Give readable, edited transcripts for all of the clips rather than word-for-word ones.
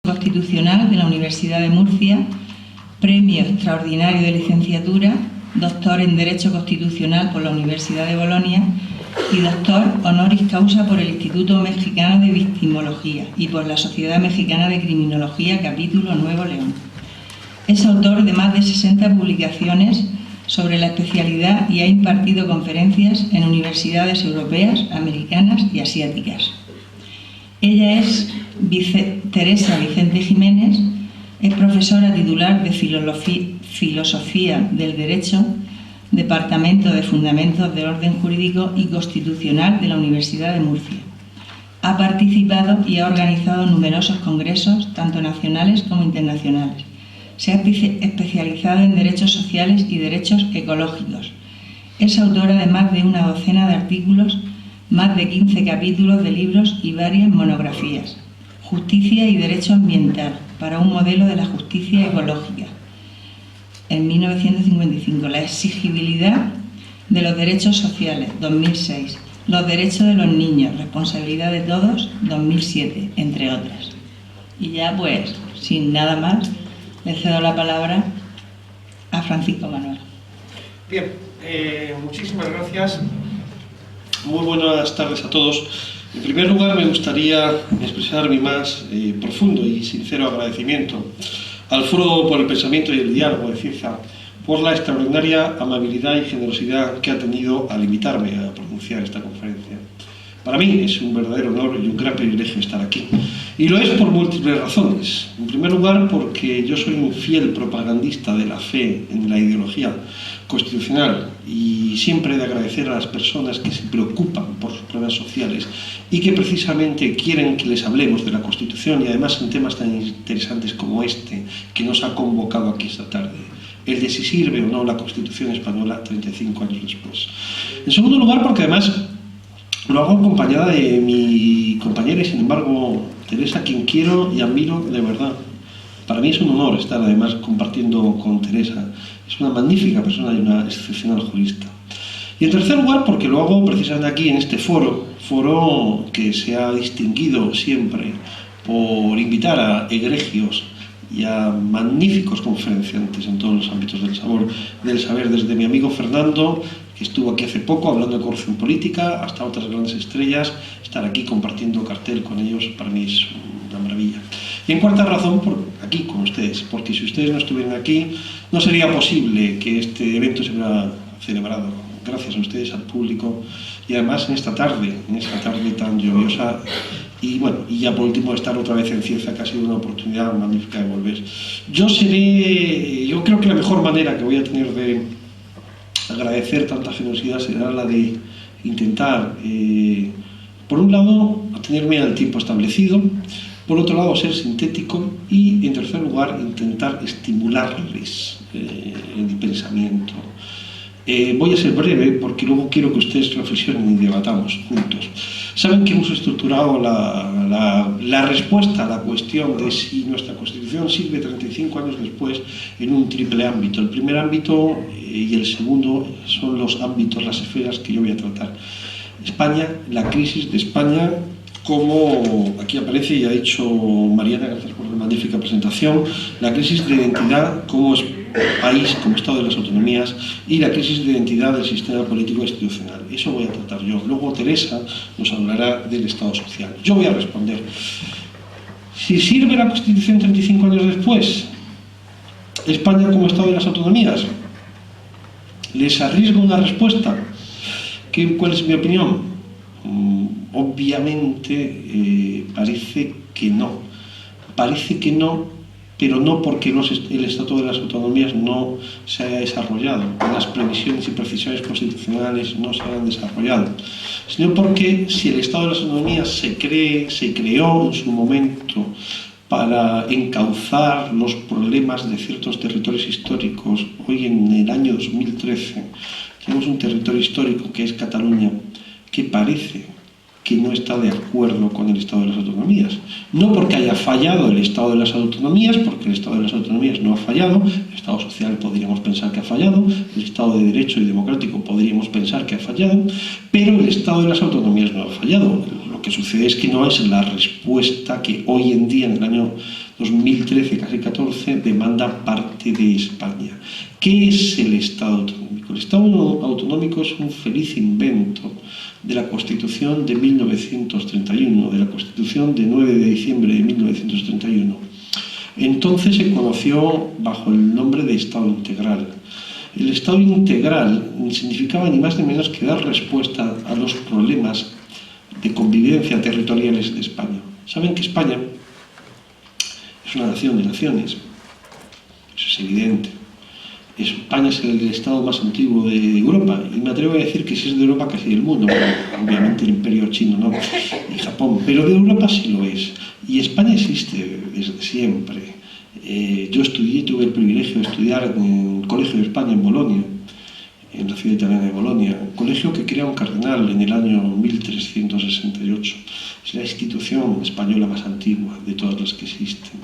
Constitucional de la Universidad de Murcia, Premio Extraordinario de Licenciatura, Doctor en Derecho Constitucional por la Universidad de Bolonia y Doctor Honoris Causa por el Instituto Mexicano de Victimología y por la Sociedad Mexicana de Criminología, capítulo Nuevo León. Es autor de más de 60 publicaciones sobre la especialidad y ha impartido conferencias en universidades europeas, americanas y asiáticas. Ella es Teresa Vicente Jiménez, es profesora titular de Filosofía del Derecho, Departamento de Fundamentos del Orden Jurídico y Constitucional de la Universidad de Murcia. Ha participado y ha organizado numerosos congresos, tanto nacionales como internacionales. Se ha especializado en derechos sociales y derechos ecológicos. Es autora de más de una docena de artículos, más de 15 capítulos de libros y varias monografías. Justicia y Derecho Ambiental, para un modelo de la justicia ecológica, en 1955. La exigibilidad de los derechos sociales, 2006. Los derechos de los niños, responsabilidad de todos, 2007, entre otras. Y ya pues, sin nada más, le cedo la palabra a Francisco Manuel. Bien, muchísimas gracias. Muy buenas tardes a todos. En primer lugar, me gustaría expresar mi más profundo y sincero agradecimiento al Foro por el Pensamiento y el Diálogo de Cieza por la extraordinaria amabilidad y generosidad que ha tenido al invitarme a pronunciar esta conferencia. Para mí es un verdadero honor y un gran privilegio estar aquí. Y lo es por múltiples razones. En primer lugar, porque yo soy un fiel propagandista de la fe en la ideología constitucional y siempre he de agradecer a las personas que se preocupan por sus problemas sociales y que precisamente quieren que les hablemos de la Constitución y además en temas tan interesantes como este que nos ha convocado aquí esta tarde, el de si sirve o no la Constitución española 35 años después. En segundo lugar, porque además lo hago acompañada de mi compañera y sin embargo Teresa, quien quiero y admiro de verdad. Para mí es un honor estar además compartiendo con Teresa. Es una magnífica persona y una excepcional jurista. Y en tercer lugar, porque lo hago precisamente aquí en este foro que se ha distinguido siempre por invitar a egregios y a magníficos conferenciantes en todos los ámbitos del saber, desde mi amigo Fernando, que estuvo aquí hace poco hablando de corrupción política, hasta otras grandes estrellas. Estar aquí compartiendo cartel con ellos para mí es una maravilla. Y en cuarta razón, aquí con ustedes, porque si ustedes no estuvieran aquí, no sería posible que este evento se hubiera celebrado. Gracias a ustedes, al público, y además en esta tarde tan lluviosa. Y bueno, y ya por último estar otra vez en Cieza, que ha sido una oportunidad magnífica de volver. Yo creo que la mejor manera que voy a tener de agradecer tanta generosidad será la de intentar, por un lado, atenerme al tiempo establecido, por otro lado, ser sintético y, en tercer lugar, intentar estimularles el pensamiento. Voy a ser breve porque luego quiero que ustedes reflexionen y debatamos juntos. Saben que hemos estructurado la respuesta a la cuestión de si nuestra Constitución sirve 35 años después en un triple ámbito. El primer ámbito y el segundo son los ámbitos, las esferas que yo voy a tratar. España, la crisis de España, como aquí aparece y ha dicho Mariana, gracias por la magnífica presentación, la crisis de identidad como país, como Estado de las autonomías, y la crisis de identidad del sistema político institucional. Eso voy a tratar yo. Luego Teresa nos hablará del Estado social. Yo voy a responder. Si sirve la Constitución 35 años después, España como Estado de las autonomías, les arriesgo una respuesta. ¿Cuál es mi opinión? Obviamente parece que no. Parece que no, pero no porque el Estatuto de las Autonomías no se haya desarrollado, las previsiones y precisiones constitucionales no se hayan desarrollado, sino porque si el Estado de las Autonomías se creó en su momento para encauzar los problemas de ciertos territorios históricos, hoy en el año 2013 tenemos un territorio histórico que es Cataluña, que parece que no está de acuerdo con el Estado de las Autonomías. No porque haya fallado el Estado de las Autonomías, porque el Estado de las Autonomías no ha fallado, el Estado social podríamos pensar que ha fallado, el Estado de Derecho y Democrático podríamos pensar que ha fallado, pero el Estado de las Autonomías no ha fallado. Lo que sucede es que no es la respuesta que hoy en día, en el año 2013, casi 14, demanda parte de España. ¿Qué es el Estado autonómico? El Estado autonómico es un feliz invento de la Constitución de 1931, de la Constitución de 9 de diciembre de 1931. Entonces se conoció bajo el nombre de Estado integral. El Estado integral significaba ni más ni menos que dar respuesta a los problemas de convivencia territoriales de España. Saben que España es una nación de naciones, eso es evidente. España es el estado más antiguo de Europa, y me atrevo a decir que si es de Europa casi del mundo, obviamente el imperio chino no, y Japón, pero de Europa sí lo es. Y España existe desde siempre. Yo tuve el privilegio de estudiar en el Colegio de España en Bolonia, en la ciudad italiana de Bolonia, un colegio que crea un cardenal en el año 1368. Es la institución española más antigua de todas las que existen.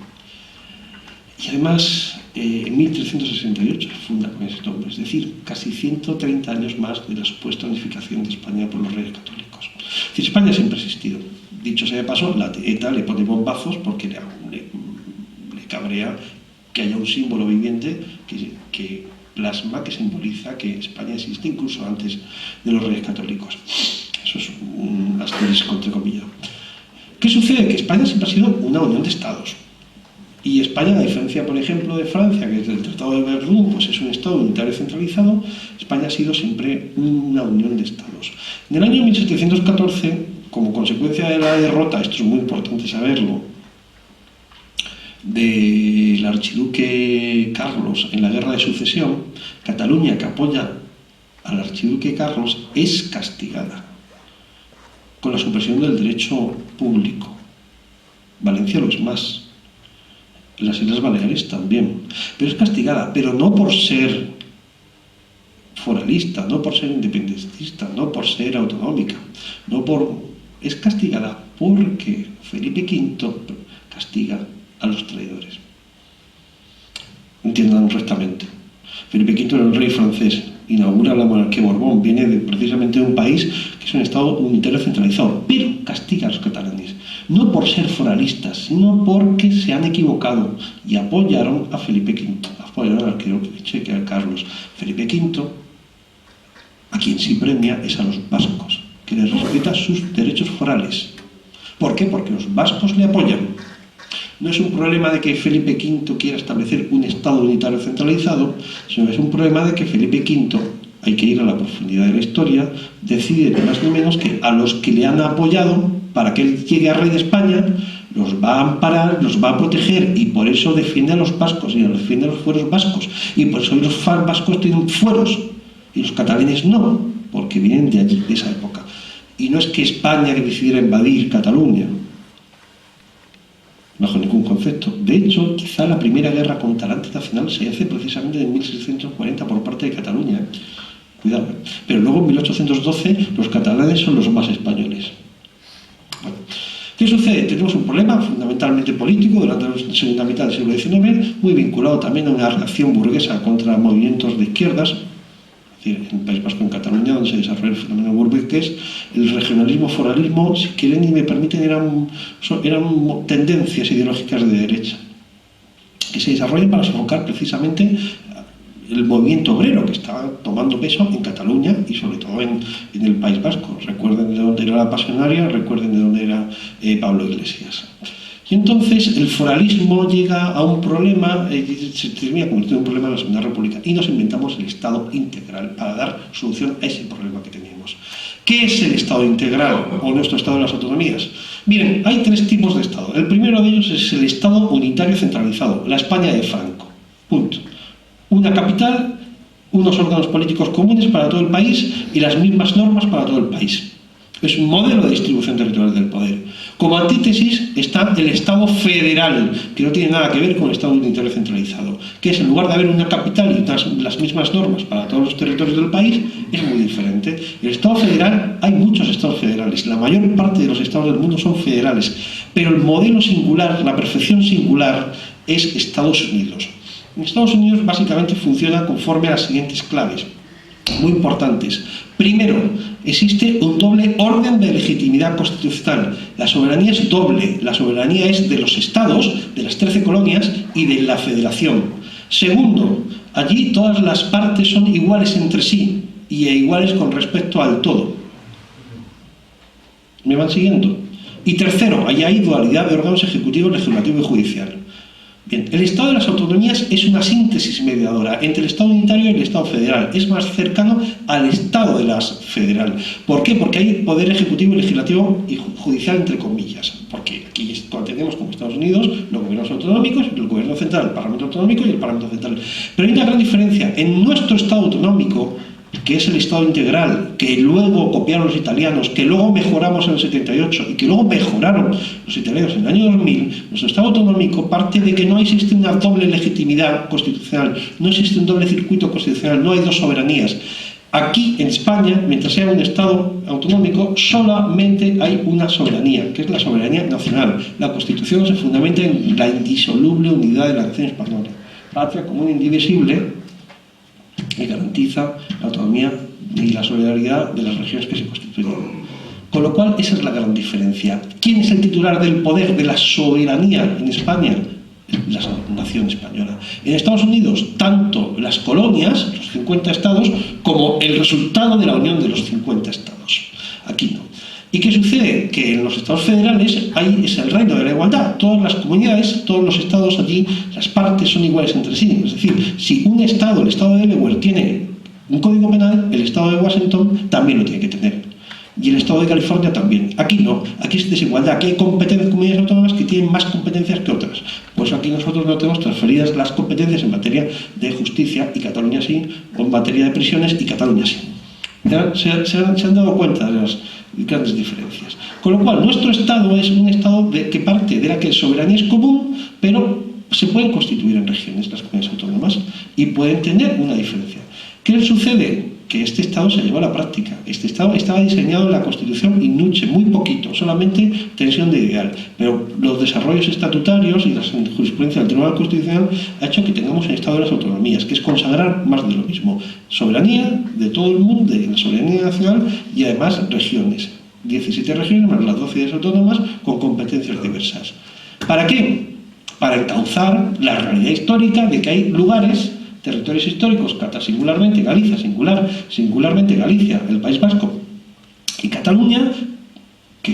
Y además, en 1368 se funda con ese nombre, es decir, casi 130 años más de la supuesta unificación de España por los reyes católicos. Es decir, España siempre ha existido. Dicho sea de paso, la ETA le pone bombazos porque le cabrea que haya un símbolo viviente que plasma, que simboliza que España existe incluso antes de los reyes católicos. Eso es un asterisco entre comillas. ¿Qué sucede? Que España siempre ha sido una unión de estados. Y España, a diferencia, por ejemplo, de Francia, que desde el Tratado de Verdún pues es un Estado unitario centralizado, España ha sido siempre una unión de Estados. En el año 1714, como consecuencia de la derrota, esto es muy importante saberlo, del archiduque Carlos en la Guerra de Sucesión, Cataluña, que apoya al archiduque Carlos, es castigada con la supresión del derecho público. Valencia lo es más. Las Islas Baleares también, pero es castigada, pero no por ser foralista, no por ser independentista, no por ser autonómica, es castigada porque Felipe V castiga a los traidores. Entiendan rectamente. Felipe V era el rey francés, inaugura la monarquía Borbón, viene precisamente de un país que es un estado unitario centralizado, pero castiga a los catalanes. No por ser foralistas, sino porque se han equivocado y apoyaron a Felipe V, apoyaron al archiduque que era Carlos. Felipe V, a quien sí premia, es a los vascos, que les respeta sus derechos forales. ¿Por qué? Porque los vascos le apoyan. No es un problema de que Felipe V quiera establecer un Estado unitario centralizado, sino que es un problema de que Felipe V, hay que ir a la profundidad de la historia, decide ni más ni menos que a los que le han apoyado para que él llegue a rey de España, los va a amparar, los va a proteger, y por eso defiende a los vascos y defiende a los fueros vascos, y por eso los vascos tienen fueros y los catalanes no, porque vienen de allí, de esa época. Y no es que España decidiera invadir Cataluña, bajo ningún concepto. De hecho, quizá la primera guerra contra la nacional se hace precisamente en 1640 por parte de Cataluña. Cuidado. Pero luego en 1812 los catalanes son los más españoles. Bueno, ¿qué sucede? Tenemos un problema fundamentalmente político durante la segunda mitad del siglo XIX, muy vinculado también a una reacción burguesa contra movimientos de izquierdas. Es decir, en el País Vasco, en Cataluña, donde se desarrolla el fenómeno burgués, el regionalismo, foralismo, si quieren y me permiten, eran tendencias ideológicas de derecha, que se desarrollan para sofocar precisamente el movimiento obrero que estaba tomando peso en Cataluña y sobre todo en el País Vasco. Recuerden de dónde era la Pasionaria, recuerden de dónde era Pablo Iglesias. Y entonces el foralismo llega a un problema, se termina convirtiendo en un problema de la Segunda República, y nos inventamos el Estado integral para dar solución a ese problema que teníamos. ¿Qué es el Estado integral o nuestro Estado de las autonomías? Miren, hay tres tipos de Estado. El primero de ellos es el Estado unitario centralizado, la España de Franco. Punto. Una capital, unos órganos políticos comunes para todo el país y las mismas normas para todo el país. Es un modelo de distribución territorial del poder. Como antítesis está el Estado federal, que no tiene nada que ver con el Estado unitario centralizado, que es, en lugar de haber una capital y las mismas normas para todos los territorios del país, es muy diferente. El Estado federal, hay muchos Estados federales, la mayor parte de los Estados del mundo son federales, pero el modelo singular, la perfección singular, es Estados Unidos. En Estados Unidos básicamente funciona conforme a las siguientes claves, muy importantes. Primero, existe un doble orden de legitimidad constitucional. La soberanía es doble. La soberanía es de los estados, de las 13 colonias y de la federación. Segundo, allí todas las partes son iguales entre sí y iguales con respecto al todo. ¿Me van siguiendo? Y tercero, allí hay dualidad de órganos ejecutivo, legislativo y judicial. Bien, el Estado de las autonomías es una síntesis mediadora entre el Estado unitario y el Estado federal. Es más cercano al Estado de las federal. ¿Por qué? Porque hay poder ejecutivo, legislativo y judicial, entre comillas. Porque aquí tenemos, como Estados Unidos, los gobiernos autonómicos, el gobierno central, el Parlamento autonómico y el Parlamento central. Pero hay una gran diferencia. En nuestro Estado autonómico, que es el Estado integral, que luego copiaron los italianos, que luego mejoramos en el 78 y que luego mejoraron los italianos en el año 2000, nuestro Estado autonómico parte de que no existe una doble legitimidad constitucional, no existe un doble circuito constitucional, no hay dos soberanías. Aquí, en España, mientras sea un Estado autonómico, solamente hay una soberanía, que es la soberanía nacional. La Constitución se fundamenta en la indisoluble unidad de la nación española. Patria común e indivisible, que garantiza la autonomía y la solidaridad de las regiones que se constituyen. Con lo cual, esa es la gran diferencia. ¿Quién es el titular del poder, de la soberanía en España? La nación española. En Estados Unidos, tanto las colonias, los 50 estados, como el resultado de la unión de los 50 estados. Aquí no. ¿Y qué sucede? Que en los estados federales es el reino de la igualdad. Todas las comunidades, todos los estados allí, las partes son iguales entre sí. Es decir, si un estado, el estado de Delaware, tiene un código penal, el estado de Washington también lo tiene que tener. Y el estado de California también. Aquí no, aquí es desigualdad. Aquí hay comunidades autónomas que tienen más competencias que otras. Por eso aquí nosotros no tenemos transferidas las competencias en materia de justicia, y Cataluña sí, o en materia de prisiones, y Cataluña sí. Se han dado cuenta de las grandes diferencias. Con lo cual, nuestro Estado es un Estado que parte de la que la soberanía es común, pero se pueden constituir en regiones las comunidades autónomas y pueden tener una diferencia. ¿Qué sucede? Que este Estado se llevó a la práctica. Este Estado estaba diseñado en la Constitución in nuce, muy poquito, solamente tensión de ideal. Pero los desarrollos estatutarios y la jurisprudencia del Tribunal Constitucional ha hecho que tengamos el Estado de las autonomías, que es consagrar más de lo mismo. Soberanía de todo el mundo, de la soberanía nacional, y además regiones. 17 regiones más las 12 ciudades autónomas con competencias diversas. ¿Para qué? Para encauzar la realidad histórica de que hay lugares, territorios históricos, singularmente Galicia, singularmente Galicia, el País Vasco y Cataluña, que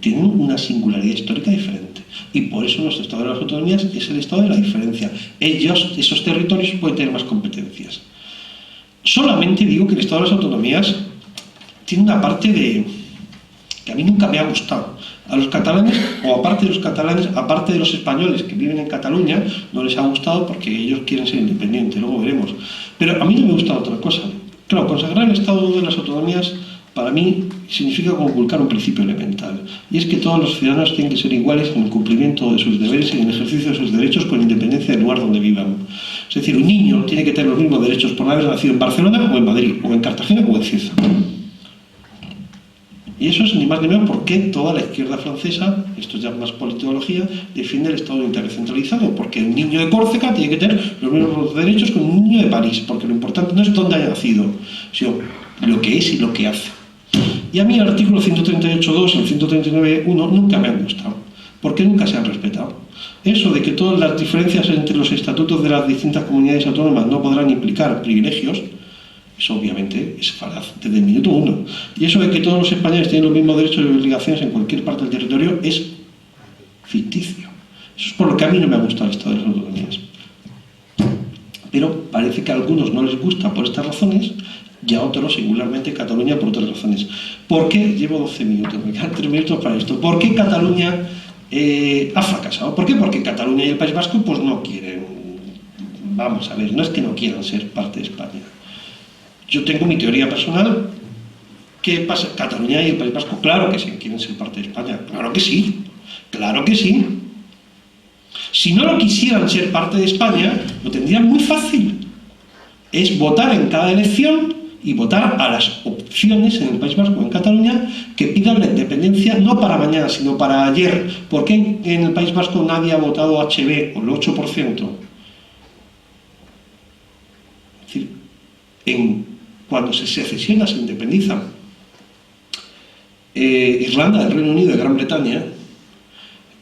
tienen una singularidad histórica diferente. Y por eso nuestro Estado de las Autonomías es el Estado de la diferencia. Esos territorios pueden tener más competencias. Solamente digo que el Estado de las Autonomías tiene una parte que a mí nunca me ha gustado. A los catalanes, o aparte de los catalanes, aparte de los españoles que viven en Cataluña, no les ha gustado porque ellos quieren ser independientes, luego veremos. Pero a mí no me gusta otra cosa. Claro, consagrar el Estado de las Autonomías, para mí, significa conculcar un principio elemental. Y es que todos los ciudadanos tienen que ser iguales en el cumplimiento de sus deberes y en el ejercicio de sus derechos con independencia del lugar donde vivan. Es decir, un niño tiene que tener los mismos derechos por haber nacido en Barcelona o en Madrid, o en Cartagena o en Cieza. Y eso es ni más ni menos porque toda la izquierda francesa, esto es ya más politología, defiende el Estado intercentralizado, porque un niño de Córcega tiene que tener los mismos derechos que un niño de París, porque lo importante no es dónde haya nacido, sino lo que es y lo que hace. Y a mí el artículo 138.2 y el 139.1 nunca me han gustado, porque nunca se han respetado. Eso de que todas las diferencias entre los estatutos de las distintas comunidades autónomas no podrán implicar privilegios, eso obviamente es falaz desde el minuto 1. Y eso de que todos los españoles tienen los mismos derechos y obligaciones en cualquier parte del territorio es ficticio. Eso es por lo que a mí no me ha gustado el Estado de las Autonomías. Pero parece que a algunos no les gusta por estas razones y a otros, singularmente Cataluña, por otras razones. ¿Por qué? Llevo 12 minutos, me quedan 3 minutos para esto. ¿Por qué Cataluña ha fracasado? ¿Por qué? Porque Cataluña y el País Vasco pues no quieren, vamos a ver, no es que no quieran ser parte de España. Yo tengo mi teoría personal. ¿Qué pasa? Cataluña y el País Vasco, claro que sí, quieren ser parte de España. Claro que sí, claro que sí. Si no lo quisieran ser parte de España, lo tendrían muy fácil. Es votar en cada elección y votar a las opciones en el País Vasco, en Cataluña, que pidan la independencia no para mañana, sino para ayer. ¿Por qué en el País Vasco nadie ha votado HB, o el 8%? Es decir, en cuando se secesiona, se independiza Irlanda del Reino Unido de Gran Bretaña,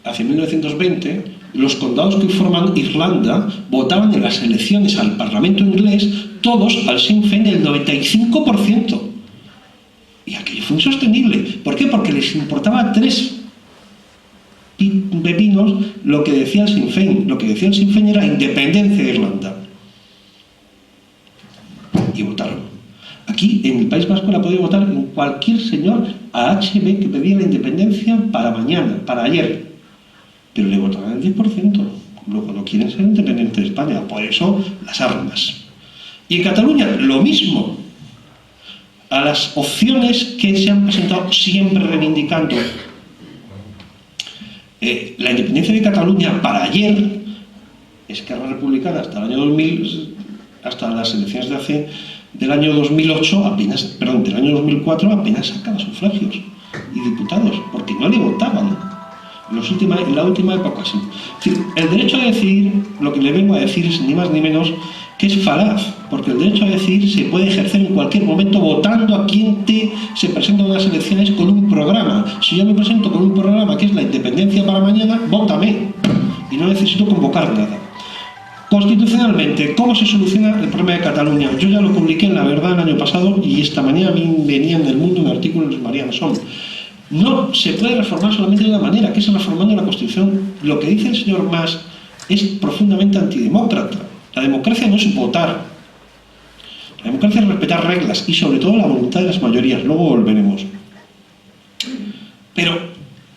hacia 1920, los condados que forman Irlanda votaban en las elecciones al Parlamento inglés todos al Sinn Féin del 95%. Y aquello fue insostenible. ¿Por qué? Porque les importaba 3 pepinos lo que decía el Sinn Féin. Lo que decía el Sinn Féin era independencia de Irlanda. Y votaron. Aquí, en el País Vasco, la podía votar en cualquier señor AHB que pedía la independencia para mañana, para ayer. Pero le votaban el 10%. Luego no quieren ser independientes de España. Por eso, las armas. Y en Cataluña, lo mismo. A las opciones que se han presentado siempre reivindicando la independencia de Cataluña para ayer, Esquerra Republicana hasta el año 2000, hasta las elecciones del año 2008, apenas, perdón, del año 2004 apenas sacaba sufragios y diputados, porque no le votaban. En la última época sí. Es decir, el derecho a decidir, lo que le vengo a decir es ni más ni menos que es falaz, porque el derecho a decidir se puede ejercer en cualquier momento votando a quien se presenta en unas elecciones con un programa. Si yo me presento con un programa que es la independencia para mañana, vótame y no necesito convocar nada. Constitucionalmente, ¿cómo se soluciona el problema de Cataluña? Yo ya lo publiqué en La Verdad el año pasado y esta mañana venía en El Mundo un artículo de Mariana Son. No se puede reformar solamente de una manera, que es reformando la Constitución. Lo que dice el señor Mas es profundamente antidemócrata. La democracia no es votar. La democracia es respetar reglas y sobre todo la voluntad de las mayorías. Luego volveremos. Pero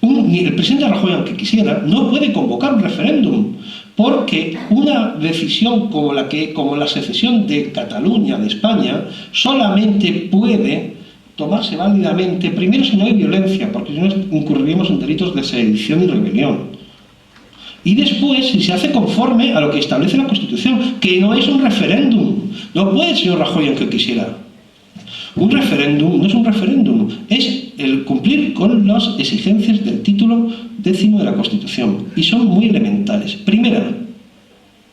el presidente Rajoy, aunque quisiera, no puede convocar un referéndum, porque una decisión como la secesión de Cataluña de España solamente puede tomarse válidamente, primero si no hay violencia, porque si no incurriríamos en delitos de sedición y rebelión. Y después, si se hace conforme a lo que establece la Constitución, que no es un referéndum. No puede el señor Rajoy aunque quisiera. Un referéndum no es un referéndum, es el cumplir con las exigencias del título 10º de la Constitución. Y son muy elementales. Primera,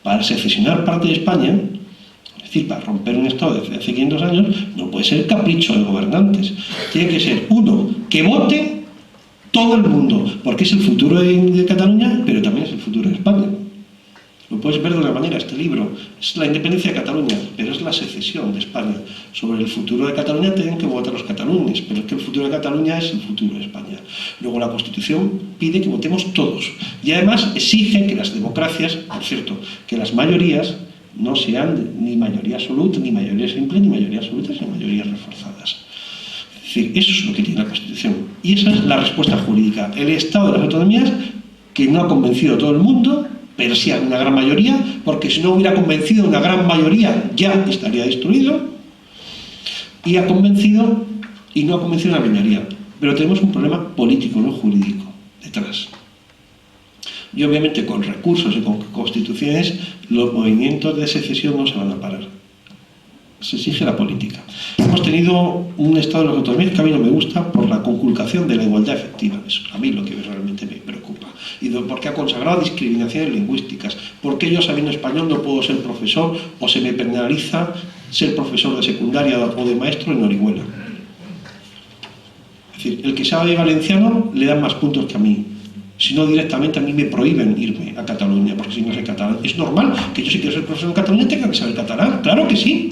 para secesionar parte de España, es decir, para romper un Estado de hace 500 años, no puede ser capricho de gobernantes. Tiene que ser, uno, que vote todo el mundo, porque es el futuro de Cataluña, pero también es el futuro de España. Lo puedes ver de una manera, este libro es la independencia de Cataluña, pero es la secesión de España. Sobre el futuro de Cataluña tienen que votar los cataluñes, pero es que el futuro de Cataluña es el futuro de España. Luego la Constitución pide que votemos todos, y además exige que las democracias, por cierto, que las mayorías no sean ni mayoría absoluta, ni mayoría simple, ni mayoría absoluta, sino mayorías reforzadas. Es decir, eso es lo que tiene la Constitución. Y esa es la respuesta jurídica. El Estado de las autonomías, que no ha convencido a todo el mundo, pero sí a una gran mayoría, porque si no hubiera convencido a una gran mayoría ya estaría destruido, y ha convencido y no ha convencido a una minoría. Pero tenemos un problema político, no jurídico, detrás. Y obviamente con recursos y con constituciones los movimientos de secesión no se van a parar. Se exige la política. Hemos tenido un Estado de las autonomías que a mí no me gusta por la conculcación de la igualdad efectiva. Eso es a mí lo que realmente me preocupa. Y porque ha consagrado discriminaciones lingüísticas. Porque yo, sabiendo español, no puedo ser profesor o se me penaliza ser profesor de secundaria o de maestro en Orihuela. Es decir, el que sabe valenciano le dan más puntos que a mí. Si no, directamente a mí me prohíben irme a Cataluña, porque si no sé catalán. Es normal que yo, si quiero ser profesor en Cataluña, tenga que saber catalán, claro que sí.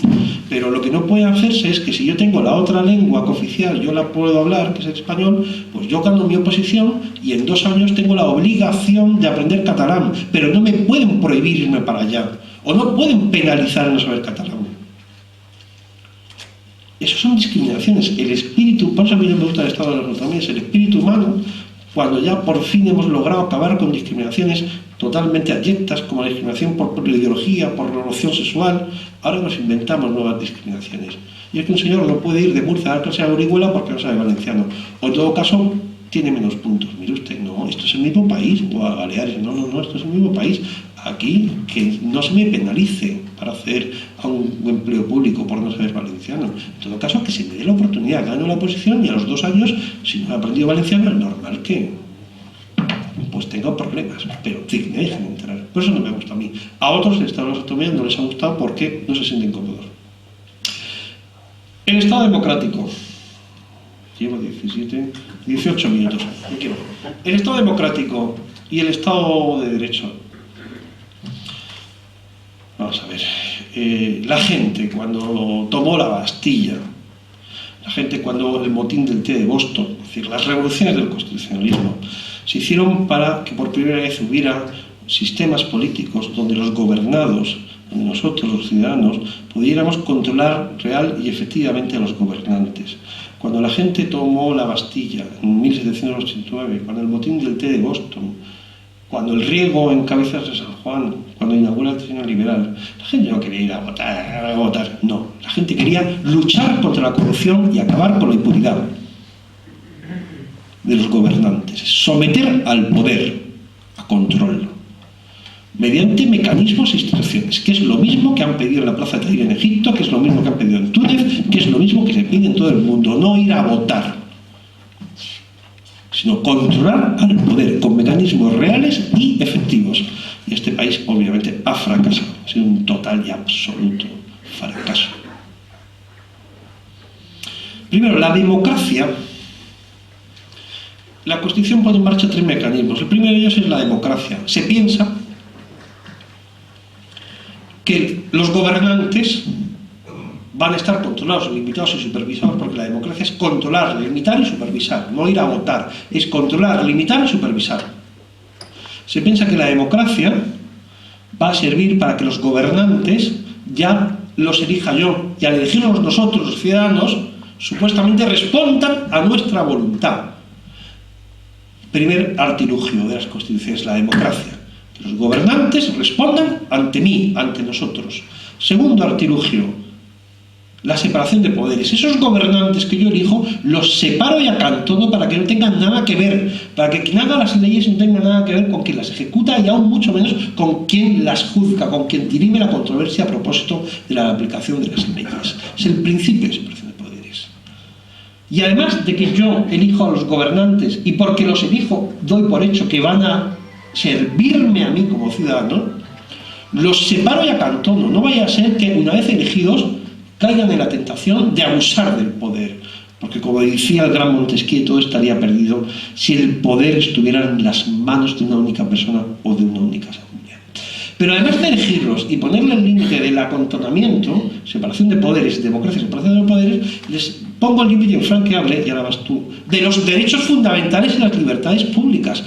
Pero lo que no puede hacerse es que si yo tengo la otra lengua cooficial, yo la puedo hablar, que es el español, pues yo gano mi oposición y en 2 años tengo la obligación de aprender catalán. Pero no me pueden prohibir irme para allá, o no pueden penalizar en no saber catalán. Eso son discriminaciones. El espíritu, por eso a mí no me gusta el Estado de las autonomías, el espíritu humano, cuando ya por fin hemos logrado acabar con discriminaciones totalmente abyectas, como la discriminación por ideología, por la opción sexual, ahora nos inventamos nuevas discriminaciones. Y es que un señor no puede ir de Murcia a la clase de Orihuela porque no sabe valenciano. O en todo caso, tiene menos puntos. Mire usted, no, esto es el mismo país, o a Baleares, no, esto es el mismo país. Aquí, que no se me penalice para acceder a un empleo público por no saber valenciano. En todo caso, que se me dé la oportunidad, gano la oposición y a los 2 años, si no he aprendido valenciano, es normal que pues tenga problemas, pero sí, me dejan entrar. Por eso no me gusta a mí. A otros el Estado de las autonomías no les ha gustado porque no se sienten cómodos. El Estado democrático. Llevo 18 minutos. El Estado democrático y el Estado de Derecho. Vamos a ver. La gente cuando tomó la Bastilla, la gente cuando el motín del té de Boston, es decir, las revoluciones del constitucionalismo, se hicieron para que por primera vez hubiera sistemas políticos donde los gobernados, donde nosotros los ciudadanos pudiéramos controlar real y efectivamente a los gobernantes. Cuando la gente tomó la Bastilla en 1789, cuando el motín del té de Boston, cuando el riego en Cabezas de San Juan, cuando inaugura el Tribunal Liberal, la gente no quería ir a votar, no. La gente quería luchar contra la corrupción y acabar con la impunidad de los gobernantes, someter al poder a control, mediante mecanismos e instituciones, que es lo mismo que han pedido en la Plaza de Tahrir en Egipto, que es lo mismo que han pedido en Túnez, que es lo mismo que se pide en todo el mundo, no ir a votar, sino controlar al poder con mecanismos reales y efectivos. Y este país obviamente ha fracasado, ha sido un total y absoluto fracaso. Primero, la democracia. La Constitución pone en marcha 3 mecanismos. El primero de ellos es la democracia. Se piensa que los gobernantes van a estar controlados, limitados y supervisados, porque la democracia es controlar, limitar y supervisar, no ir a votar, es controlar, limitar y supervisar. Se piensa que la democracia va a servir para que los gobernantes ya los elija yo, y al elegirlos nosotros, los ciudadanos, supuestamente respondan a nuestra voluntad. Primer artilugio de las constituciones, la democracia. Que los gobernantes respondan ante mí, ante nosotros. Segundo artilugio, la separación de poderes. Esos gobernantes que yo elijo los separo y acantono para que no tengan nada que ver, para que quien haga las leyes no tenga nada que ver con quien las ejecuta y aún mucho menos con quien las juzga, con quien dirime la controversia a propósito de la aplicación de las leyes. Es el principio de separación de poderes. Y además de que yo elijo a los gobernantes y porque los elijo doy por hecho que van a servirme a mí como ciudadano, los separo y acantono. No vaya a ser que una vez elegidos caigan en la tentación de abusar del poder, porque como decía el gran Montesquieu, todo estaría perdido si el poder estuviera en las manos de una única persona o de una única asamblea. Pero además de elegirlos y ponerle el límite del acontonamiento, separación de poderes, democracia, separación de poderes, les pongo el límite infranqueable, y ahora vas tú, de los derechos fundamentales y las libertades públicas.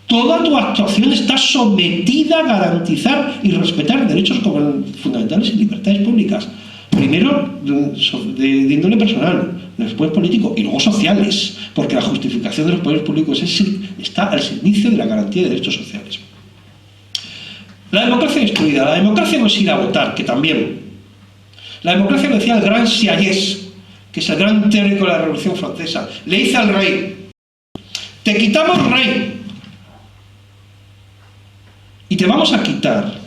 Toda tu actuación está sometida a garantizar y respetar derechos fundamentales y libertades públicas. Primero de índole personal, después político y luego sociales, porque la justificación de los poderes públicos está al servicio de la garantía de derechos sociales. La democracia destruida. La democracia no es ir a votar, que también. La democracia, lo decía el gran Sieyès, que es el gran teórico de la Revolución Francesa, le dice al rey: te quitamos rey y te vamos a quitar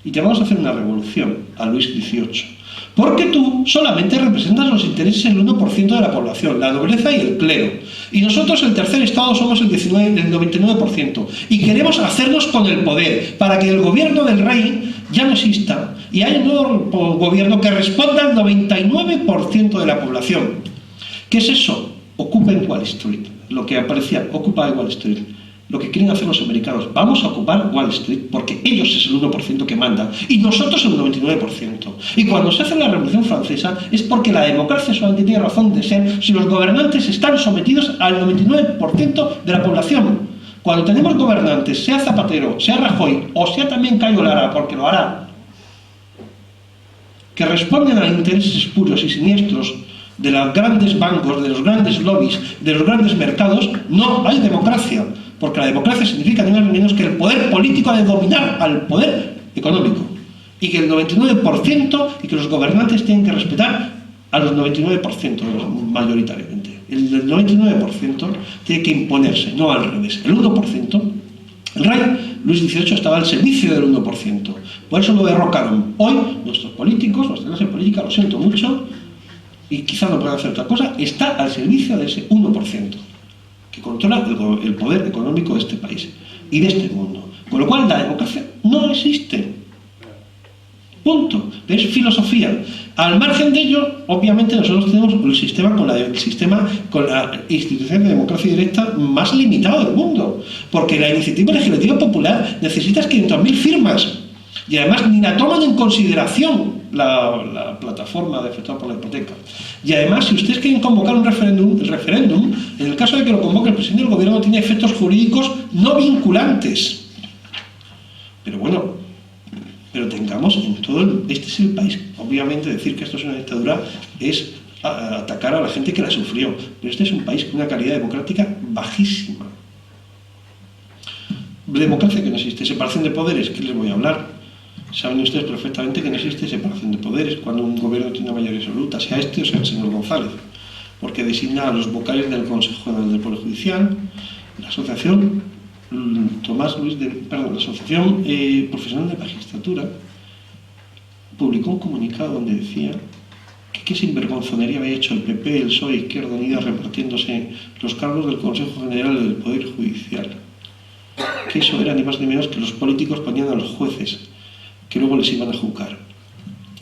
y te vamos a hacer una revolución a Luis XVIII. Porque tú solamente representas los intereses del 1% de la población, la nobleza y el clero. Y nosotros, el tercer estado, somos el 99%. Y queremos hacernos con el poder, para que el gobierno del rey ya no exista. Y haya un nuevo gobierno que responda al 99% de la población. ¿Qué es eso? Ocupen Wall Street. Lo que aparecía, Occupy Wall Street. Lo que quieren hacer los americanos, vamos a ocupar Wall Street porque ellos es el 1% que mandan y nosotros el 99%. Y cuando se hace la Revolución Francesa es porque la democracia solamente tiene razón de ser si los gobernantes están sometidos al 99% de la población. Cuando tenemos gobernantes, sea Zapatero, sea Rajoy o sea también Cayo Lara, porque lo hará, que responden a intereses espurios y siniestros de los grandes bancos, de los grandes lobbies, de los grandes mercados, no hay democracia. Porque la democracia significa ni más ni menos que el poder político ha de dominar al poder económico. Y que el 99% y que los gobernantes tienen que respetar a los 99% mayoritariamente. El 99% tiene que imponerse, no al revés. El 1%, el rey Luis XVIII estaba al servicio del 1%. Por eso lo derrocaron. Hoy nuestros políticos, nuestra clase política, lo siento mucho, y quizá no puedan hacer otra cosa, está al servicio de ese 1%. Que controla el poder económico de este país y de este mundo. Con lo cual la democracia no existe. Punto. Es filosofía. Al margen de ello, obviamente nosotros tenemos el sistema con la institución de democracia directa más limitado del mundo, porque la iniciativa legislativa popular necesita 500.000 firmas y además ni la toman en consideración la plataforma de afectados por la hipoteca. Y además, si ustedes quieren convocar un referéndum, el referéndum, en el caso de que lo convoque el presidente del gobierno, tiene efectos jurídicos no vinculantes. Pero bueno, pero tengamos en todo este es el país. Obviamente decir que esto es una dictadura es atacar a la gente que la sufrió, pero este es un país con una calidad democrática bajísima. Democracia que no existe, separación de poderes, ¿qué les voy a hablar? Saben ustedes perfectamente que no existe separación de poderes cuando un gobierno tiene una mayoría absoluta, sea este o sea el señor González, porque designa a los vocales del Consejo General del Poder Judicial, la asociación la Asociación Profesional de Magistratura publicó un comunicado donde decía que qué sinvergonzonería había hecho el PP, el PSOE, Izquierda Unida repartiéndose los cargos del Consejo General del Poder Judicial, que eso era ni más ni menos que los políticos ponían a los jueces que luego les iban a juzgar.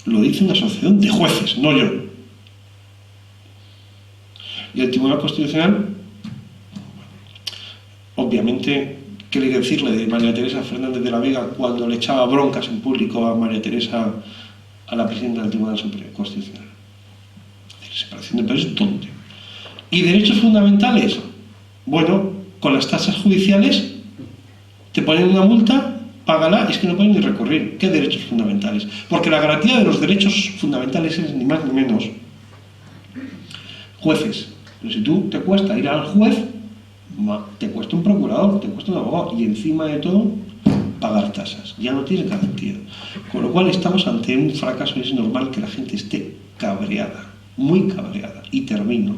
Lo dice una asociación de jueces, no yo. Y el Tribunal Constitucional, obviamente, ¿qué le decirle de María Teresa Fernández de la Vega cuando le echaba broncas en público a María Teresa, a la presidenta del Tribunal Supremo Constitucional? Separación de poderes, ¿dónde? ¿Y derechos fundamentales? Bueno, con las tasas judiciales te ponen una multa, págala, es que no pueden ni recurrir. ¿Qué derechos fundamentales? Porque la garantía de los derechos fundamentales es ni más ni menos jueces. Pero si tú te cuesta ir al juez, te cuesta un procurador, te cuesta un abogado y encima de todo pagar tasas. Ya no tienes garantía. Con lo cual estamos ante un fracaso y es normal que la gente esté cabreada, muy cabreada. Y termino.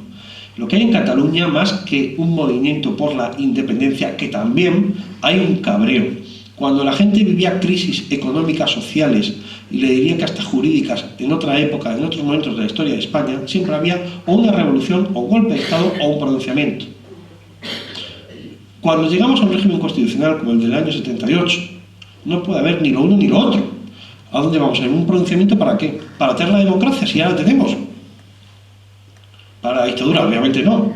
Lo que hay en Cataluña, más que un movimiento por la independencia, que también hay un cabreo. Cuando la gente vivía crisis económicas, sociales, y le diría que hasta jurídicas, en otra época, en otros momentos de la historia de España, siempre había o una revolución, o un golpe de Estado, o un pronunciamiento. Cuando llegamos a un régimen constitucional como el del año 78, no puede haber ni lo uno ni lo otro. ¿A dónde vamos? ¿En un pronunciamiento para qué? ¿Para tener la democracia, si ya la tenemos? Para la dictadura, obviamente no.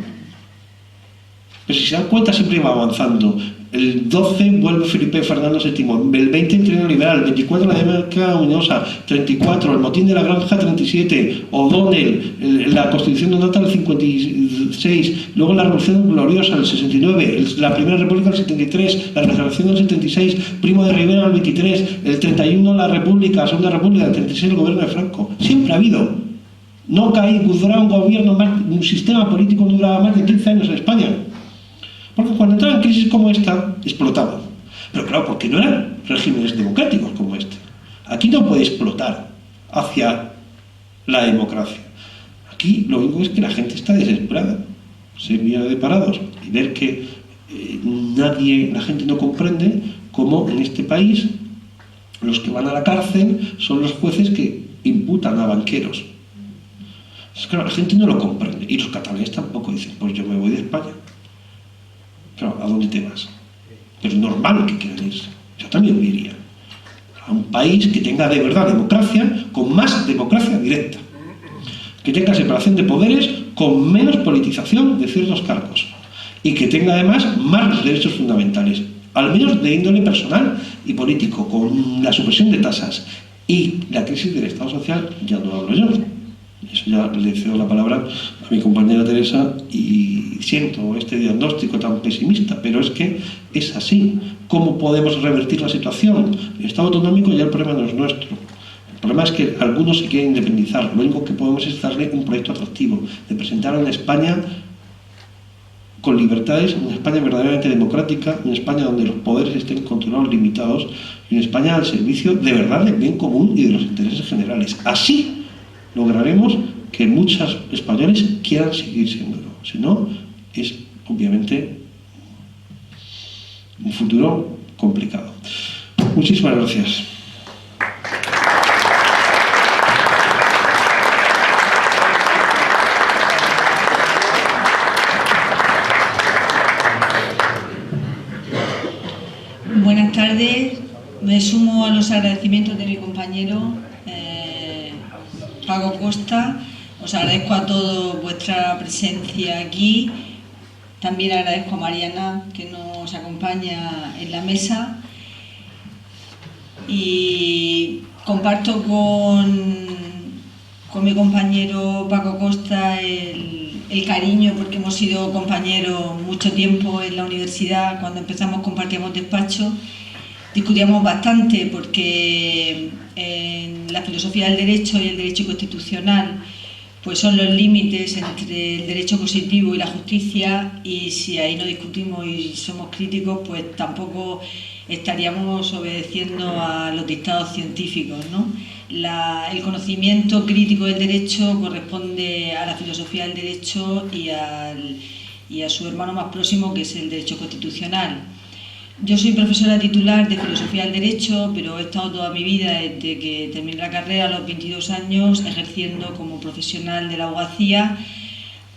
Pero si se dan cuenta, siempre va avanzando. El 12 vuelve Felipe Fernando VII, el 20 el Trienio Liberal, el 24 la Democracia Uniosa, 34 el Motín de la Granja, 37 O'Donnell, la Constitución de Natal, el 56, luego la Revolución Gloriosa, el 69, la Primera República, el 73, la Restauración del 76, Primo de Rivera, el 23, el 31 la República, Segunda República, el 36 el gobierno de Franco. Siempre ha habido. No duraba un gobierno un sistema político no duraba más de 15 años en España. Porque cuando entraba en crisis como esta, explotaba. Pero claro, porque no eran regímenes democráticos como este. Aquí no puede explotar hacia la democracia. Aquí lo único es que la gente está desesperada. Se mira de parados y ver que la gente no comprende cómo en este país los que van a la cárcel son los jueces que imputan a banqueros. Es claro, la gente no lo comprende. Y los catalanes tampoco dicen, pues yo me voy de España. Claro, ¿a dónde te vas? Pero es normal que quieran irse. Yo también me iría a un país que tenga de verdad democracia, con más democracia directa. Que tenga separación de poderes, con menos politización de ciertos cargos. Y que tenga además más derechos fundamentales, al menos de índole personal y político, con la supresión de tasas. Y la crisis del Estado social, ya no hablo yo. Eso ya le cedo la palabra a mi compañera Teresa y siento este diagnóstico tan pesimista, pero es que es así. ¿Cómo podemos revertir la situación? El Estado autonómico ya el problema no es nuestro. El problema es que algunos se quieren independizar. Lo único que podemos es darle un proyecto atractivo, de presentar una España con libertades, una España verdaderamente democrática, una España donde los poderes estén controlados, limitados, y una España al servicio de verdad del bien común y de los intereses generales. Así lograremos que muchos españoles quieran seguir siéndolo. Si no, es obviamente un futuro complicado. Muchísimas gracias. Buenas tardes. Me sumo a los agradecimientos de mi compañero Paco Costa. Os agradezco a todos vuestra presencia aquí. También agradezco a Mariana, que nos acompaña en la mesa. Y comparto con mi compañero Paco Costa el cariño, porque hemos sido compañeros mucho tiempo en la universidad. Cuando empezamos compartíamos despacho, discutíamos bastante porque en la filosofía del derecho y el derecho constitucional pues son los límites entre el derecho positivo y la justicia, y si ahí no discutimos y somos críticos, pues tampoco estaríamos obedeciendo a los dictados científicos, ¿no? El conocimiento crítico del derecho corresponde a la filosofía del derecho y a su hermano más próximo, que es el derecho constitucional. Yo soy profesora titular de Filosofía del Derecho, pero he estado toda mi vida, desde que terminé la carrera a los 22 años, ejerciendo como profesional de la abogacía,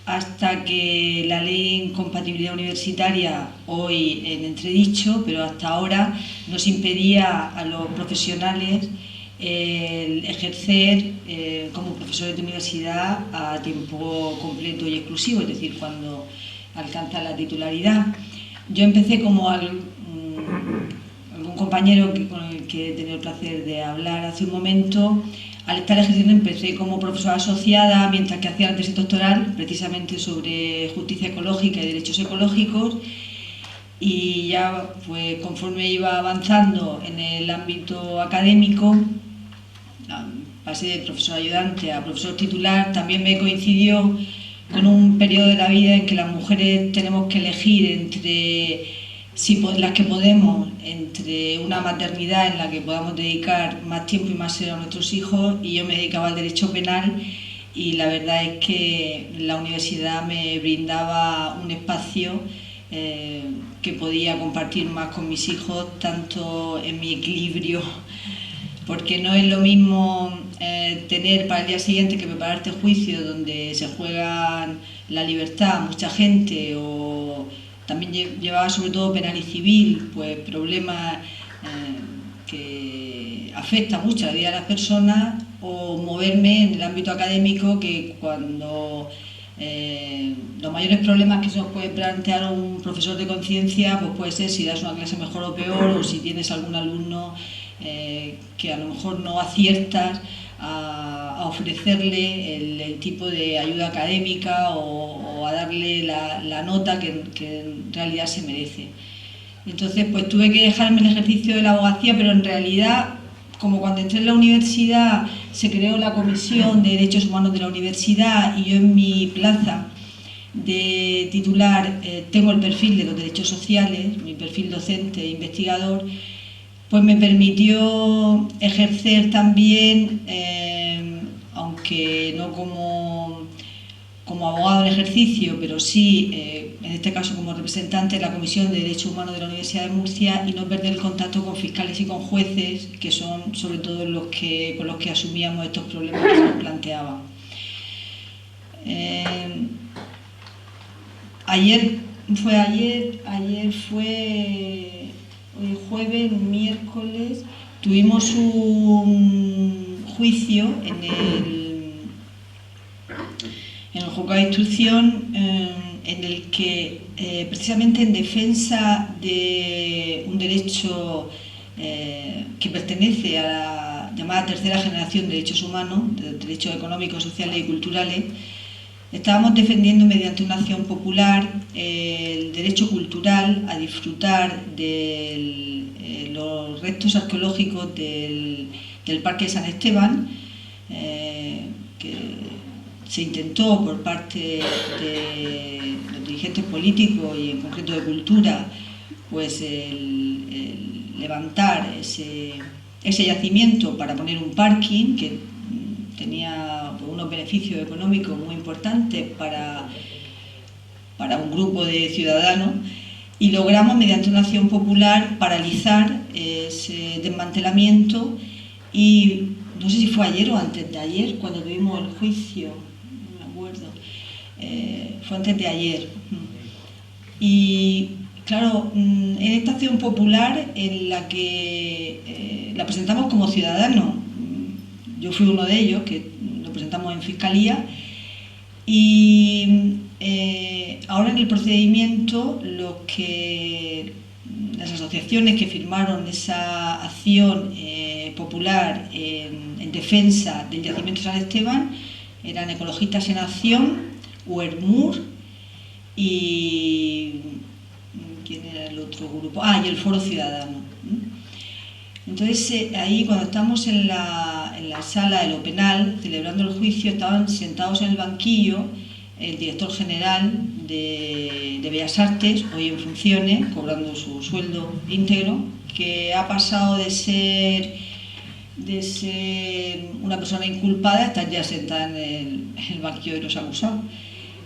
hasta que la ley de incompatibilidad universitaria, hoy en entredicho, pero hasta ahora, nos impedía a los profesionales ejercer como profesores de universidad a tiempo completo y exclusivo, es decir, cuando alcanza la titularidad. Yo empecé como algún compañero con el que he tenido el placer de hablar hace un momento. Al estar ejerciendo empecé como profesora asociada, mientras que hacía la tesis doctoral precisamente sobre justicia ecológica y derechos ecológicos, y ya pues conforme iba avanzando en el ámbito académico, pasé de profesor ayudante a profesor titular. También me coincidió con un periodo de la vida en que las mujeres tenemos que elegir entre, las que podemos, entre una maternidad en la que podamos dedicar más tiempo y más ser a nuestros hijos, y yo me dedicaba al derecho penal, y la verdad es que la universidad me brindaba un espacio que podía compartir más con mis hijos, tanto en mi equilibrio, porque no es lo mismo tener para el día siguiente que prepararte juicio donde se juegan la libertad mucha gente, o también llevaba sobre todo penal y civil, pues problemas que afectan mucho la vida de las personas, o moverme en el ámbito académico, que cuando los mayores problemas que se nos puede plantear un profesor de conciencia, pues puede ser si das una clase mejor o peor, o si tienes algún alumno que a lo mejor no aciertas a ofrecerle el tipo de ayuda académica o a darle la nota que en realidad se merece. Entonces pues tuve que dejarme el ejercicio de la abogacía, pero en realidad, como cuando entré en la universidad se creó la Comisión de Derechos Humanos de la universidad, y yo en mi plaza de titular tengo el perfil de los derechos sociales, mi perfil docente e investigador, pues me permitió ejercer también, aunque no como abogado en ejercicio, pero sí, en este caso como representante de la Comisión de Derechos Humanos de la Universidad de Murcia, y no perder el contacto con fiscales y con jueces, que son sobre todo con los que asumíamos estos problemas que se nos planteaban. Ayer fue hoy jueves, miércoles, tuvimos un juicio en el juzgado de instrucción, en el que precisamente en defensa de un derecho que pertenece a la llamada tercera generación de derechos humanos, de derechos económicos, sociales y culturales, estábamos defendiendo mediante una acción popular el derecho cultural a disfrutar de los restos arqueológicos del Parque de San Esteban, que se intentó por parte de los dirigentes políticos y en concreto de cultura, pues el levantar ese yacimiento para poner un parking que tenía unos beneficios económicos muy importantes para un grupo de ciudadanos, y logramos mediante una acción popular paralizar ese desmantelamiento. Y no sé si fue ayer o antes de ayer cuando tuvimos el juicio, no me acuerdo, fue antes de ayer. Y claro, en esta acción popular en la que la presentamos como ciudadanos, yo fui uno de ellos que lo presenté presentamos en Fiscalía. Y ahora en el procedimiento las asociaciones que firmaron esa acción popular en defensa del yacimiento San Esteban eran Ecologistas en Acción, UERMUR y ¿quién era el otro grupo? Y el Foro Ciudadano. Entonces ahí cuando estamos en la sala de lo penal celebrando el juicio, estaban sentados en el banquillo el director general de Bellas Artes, hoy en funciones, cobrando su sueldo íntegro, que ha pasado de ser una persona inculpada a estar ya sentada en el banquillo de los acusados.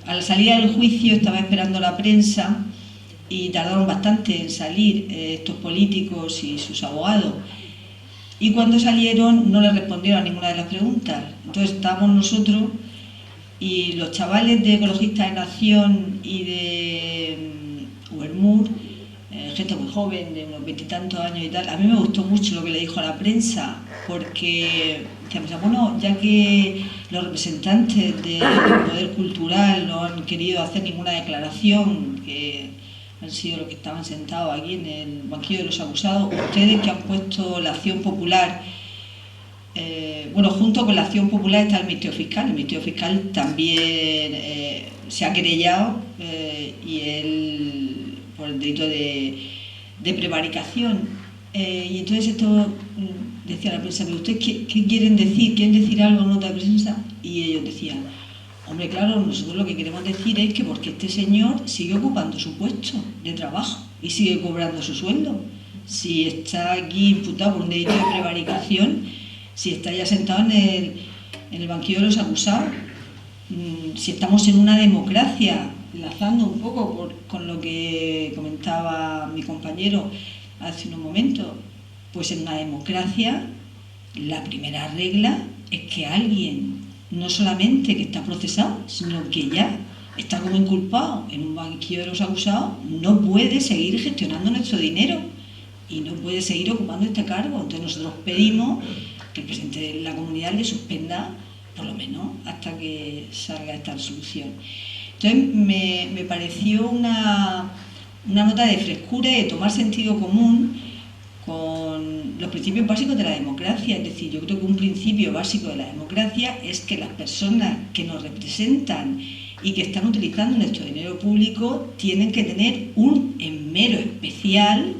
A la salida del juicio estaba esperando la prensa y tardaron bastante en salir estos políticos y sus abogados. Y cuando salieron no le respondieron a ninguna de las preguntas. Entonces estábamos nosotros y los chavales de Ecologistas en Acción y de UERMUR, gente muy joven, de unos 20 y tantos años y tal. A mí me gustó mucho lo que le dijo a la prensa, porque decíamos, bueno, ya que los representantes del poder cultural no han querido hacer ninguna declaración, que han sido los que estaban sentados aquí en el banquillo de los acusados, ustedes que han puesto la acción popular, junto con la acción popular está el Ministerio Fiscal. El Ministerio Fiscal también se ha querellado y él por el delito de prevaricación. Y entonces esto decía la prensa, pero ¿ustedes qué quieren decir? ¿Quieren decir algo en nota de prensa? Y ellos decían, hombre, claro, nosotros lo que queremos decir es que porque este señor sigue ocupando su puesto de trabajo y sigue cobrando su sueldo, si está aquí imputado por un delito de prevaricación, si está ya sentado en el banquillo de los acusados, si estamos en una democracia, enlazando un poco con lo que comentaba mi compañero hace unos momentos, pues en una democracia la primera regla es que alguien, no solamente que está procesado, sino que ya está como inculpado en un banquillo de los acusados, no puede seguir gestionando nuestro dinero y no puede seguir ocupando este cargo. Entonces nosotros pedimos que el presidente de la comunidad le suspenda por lo menos hasta que salga esta resolución. Entonces me pareció una nota de frescura y de tomar sentido común con los principios básicos de la democracia. Es decir, yo creo que un principio básico de la democracia es que las personas que nos representan y que están utilizando nuestro dinero público tienen que tener un esmero especial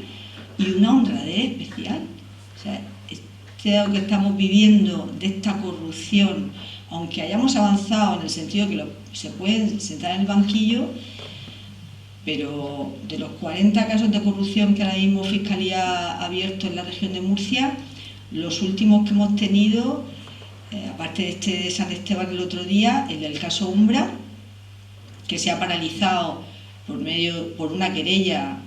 y una honradez especial. O sea, que estamos viviendo de esta corrupción, aunque hayamos avanzado en el sentido que se pueden sentar en el banquillo, pero de los 40 casos de corrupción que ahora mismo Fiscalía ha abierto en la región de Murcia, los últimos que hemos tenido, aparte de este de San Esteban el otro día, el del caso Umbra, que se ha paralizado por una querella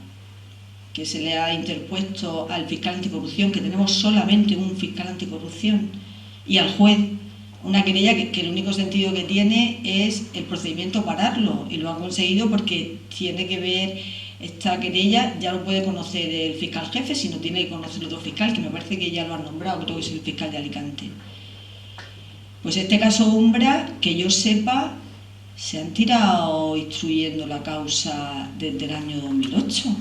que se le ha interpuesto al fiscal anticorrupción, que tenemos solamente un fiscal anticorrupción, y al juez, una querella que el único sentido que tiene es el procedimiento pararlo, y lo han conseguido porque tiene que ver esta querella, ya no puede conocer el fiscal jefe, sino tiene que conocer otro fiscal, que me parece que ya lo han nombrado, creo que es el fiscal de Alicante. Pues este caso Umbra, que yo sepa, se han tirado instruyendo la causa desde el año 2008.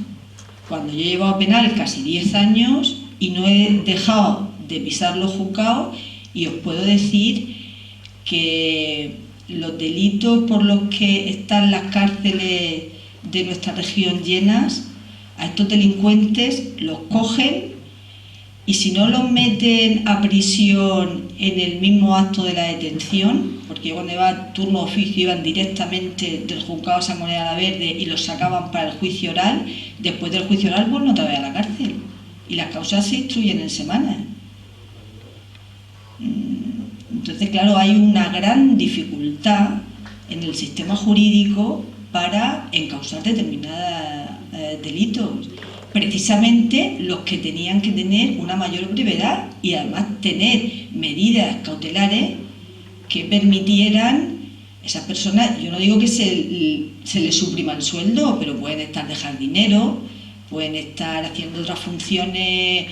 Cuando yo he llevado penal casi 10 años y no he dejado de pisar los juzgados, y os puedo decir que los delitos por los que están las cárceles de nuestra región llenas, a estos delincuentes los cogen y si no los meten a prisión en el mismo acto de la detención, porque yo cuando iba turno oficio iban directamente del juzgado a San Moneda la Verde y los sacaban para el juicio oral, después del juicio oral vuelven otra vez a la cárcel y las causas se instruyen en semanas. Entonces, claro, hay una gran dificultad en el sistema jurídico para encausar determinados delitos, precisamente los que tenían que tener una mayor brevedad y además tener medidas cautelares que permitieran a esas personas, yo no digo que se les suprima el sueldo, pero pueden estar de jardinero, pueden estar haciendo otras funciones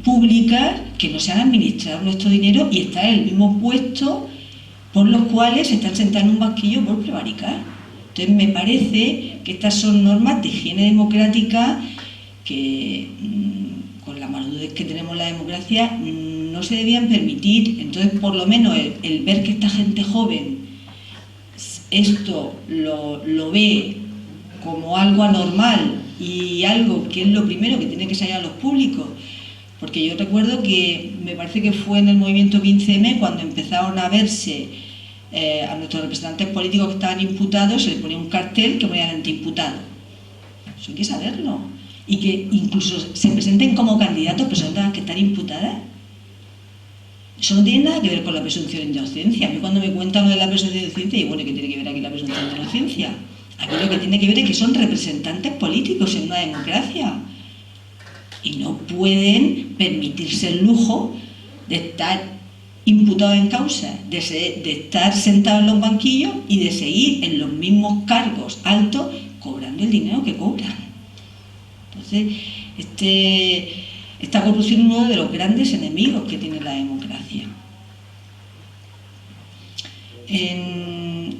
públicas que no se han administrado nuestro dinero y están en el mismo puesto por los cuales se están sentando en un banquillo por prevaricar. Entonces me parece que estas son normas de higiene democrática que con la maludez que tenemos en la democracia no se debían permitir. Entonces por lo menos el ver que esta gente joven esto lo ve como algo anormal y algo que es lo primero que tiene que salir a los públicos, porque yo recuerdo que me parece que fue en el movimiento 15M cuando empezaron a verse a nuestros representantes políticos que estaban imputados, se les ponía un cartel que ponía antiimputado. Eso hay que saberlo. Y que incluso se presenten como candidatos personas que están imputadas. Eso no tiene nada que ver con la presunción de inocencia. A mí cuando me cuentan de la presunción de inocencia, digo, bueno, ¿qué tiene que ver aquí la presunción de inocencia? Aquí lo que tiene que ver es que son representantes políticos en una democracia y no pueden permitirse el lujo de estar imputados en causa, de estar sentados en los banquillos y de seguir en los mismos cargos altos cobrando el dinero que cobran. Entonces, esta corrupción es uno de los grandes enemigos que tiene la democracia.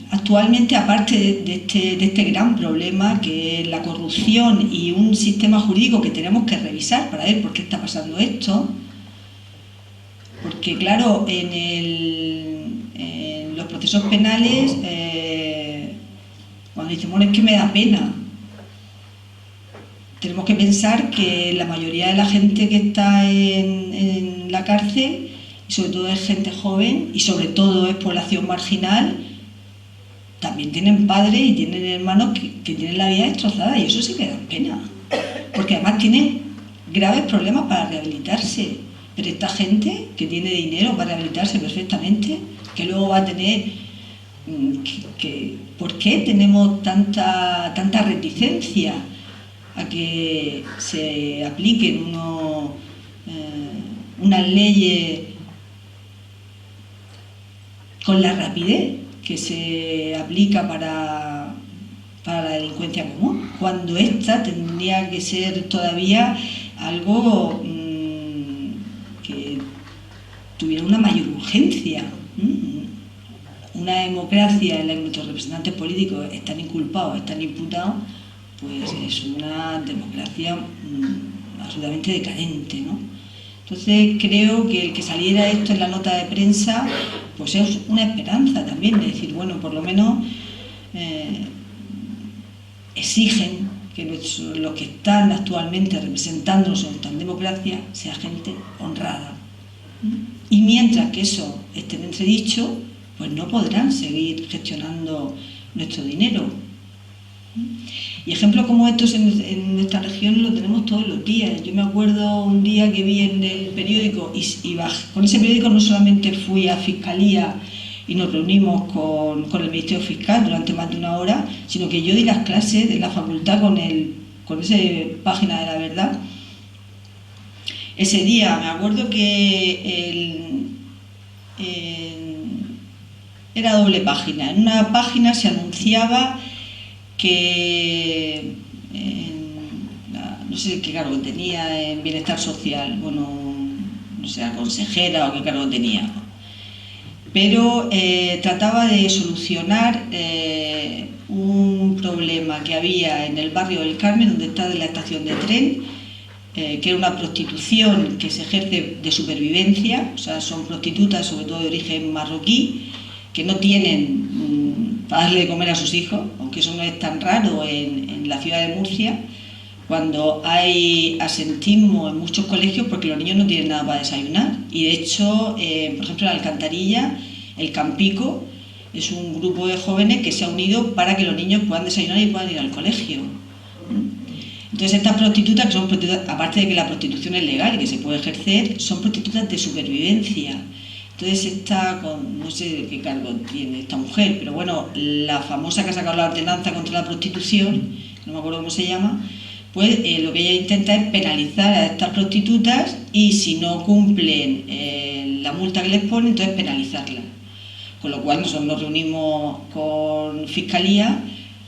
Actualmente, aparte de este gran problema que es la corrupción y un sistema jurídico que tenemos que revisar para ver por qué está pasando esto, porque claro, en los procesos penales, cuando decimos es que me da pena, tenemos que pensar que la mayoría de la gente que está en la cárcel, y sobre todo es gente joven y sobre todo es población marginal, también tienen padres y tienen hermanos que tienen la vida destrozada, y eso sí que da pena, porque además tienen graves problemas para rehabilitarse. Pero esta gente que tiene dinero para rehabilitarse perfectamente, que luego va a tener... ¿Por qué tenemos tanta reticencia a que se apliquen unas leyes con la rapidez que se aplica para la delincuencia común, cuando esta tendría que ser todavía algo que tuviera una mayor urgencia? Una democracia en la que nuestros representantes políticos están inculpados, están imputados, pues es una democracia absolutamente decadente, ¿no? Entonces creo que el que saliera esto en la nota de prensa pues es una esperanza también, de decir, bueno, por lo menos exigen que los que están actualmente representándonos en esta democracia sea gente honrada. Y mientras que eso esté en entredicho, pues no podrán seguir gestionando nuestro dinero. Y ejemplos como estos en nuestra región lo tenemos todos los días. Yo me acuerdo un día que vi en el periódico y con ese periódico no solamente fui a Fiscalía y nos reunimos con el Ministerio Fiscal durante más de una hora, sino que yo di las clases de la facultad con esa página de la verdad. Ese día me acuerdo que era doble página. En una página se anunciaba que no sé qué cargo tenía en Bienestar Social, bueno, no sé, consejera o qué cargo tenía, pero trataba de solucionar un problema que había en el barrio del Carmen, donde está la estación de tren, que era una prostitución que se ejerce de supervivencia, o sea, son prostitutas sobre todo de origen marroquí, que no tienen para darle de comer a sus hijos, aunque eso no es tan raro en la ciudad de Murcia, cuando hay asentismo en muchos colegios porque los niños no tienen nada para desayunar. Y de hecho, por ejemplo, en Alcantarilla, el Campico es un grupo de jóvenes que se ha unido para que los niños puedan desayunar y puedan ir al colegio. Entonces estas prostitutas, que son prostitutas, aparte de que la prostitución es legal y que se puede ejercer, son prostitutas de supervivencia. Entonces no sé qué cargo tiene esta mujer, pero bueno, la famosa que ha sacado la ordenanza contra la prostitución, no me acuerdo cómo se llama, pues lo que ella intenta es penalizar a estas prostitutas y si no cumplen la multa que les ponen, entonces penalizarlas. Con lo cual nosotros nos reunimos con Fiscalía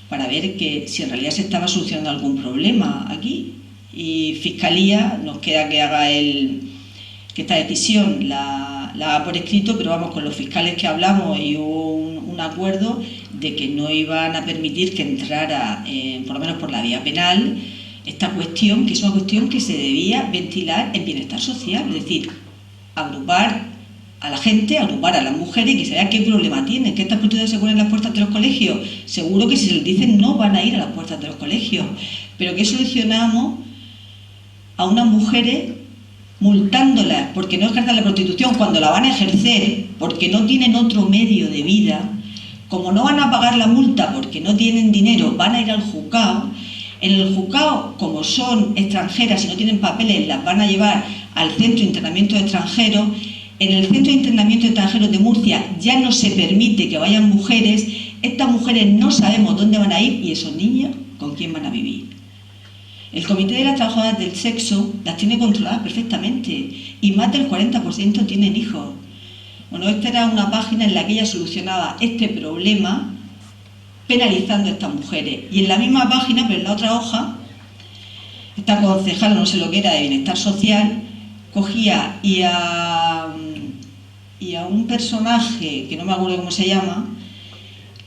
para ver que si en realidad se estaba solucionando algún problema aquí. y Fiscalía, nos queda que haga que esta decisión la haga por escrito, pero vamos, con los fiscales que hablamos y hubo un acuerdo de que no iban a permitir que entrara, por lo menos por la vía penal, esta cuestión, que es una cuestión que se debía ventilar en bienestar social, es decir, agrupar a la gente, agrupar a las mujeres y que se vea qué problema tienen, que estas prostitutas se ponen en las puertas de los colegios. Seguro que si se les dicen no van a ir a las puertas de los colegios, pero ¿qué solucionamos a unas mujeres multándolas porque no ejercen la prostitución cuando la van a ejercer, porque no tienen otro medio de vida? Como no van a pagar la multa porque no tienen dinero, van a ir al juzgado. En el juzgado, como son extranjeras y no tienen papeles, las van a llevar al centro de internamiento de extranjeros. En el centro de internamiento de extranjeros de Murcia ya no se permite que vayan mujeres. Estas mujeres no sabemos dónde van a ir y esos niños, ¿con quién van a vivir? El Comité de las Trabajadoras del Sexo las tiene controladas perfectamente y más del 40% tienen hijos. Bueno, esta era una página en la que ella solucionaba este problema penalizando a estas mujeres. Y en la misma página, pero en la otra hoja, esta concejala, no sé lo que era, de Bienestar Social, cogía y a un personaje, que no me acuerdo cómo se llama,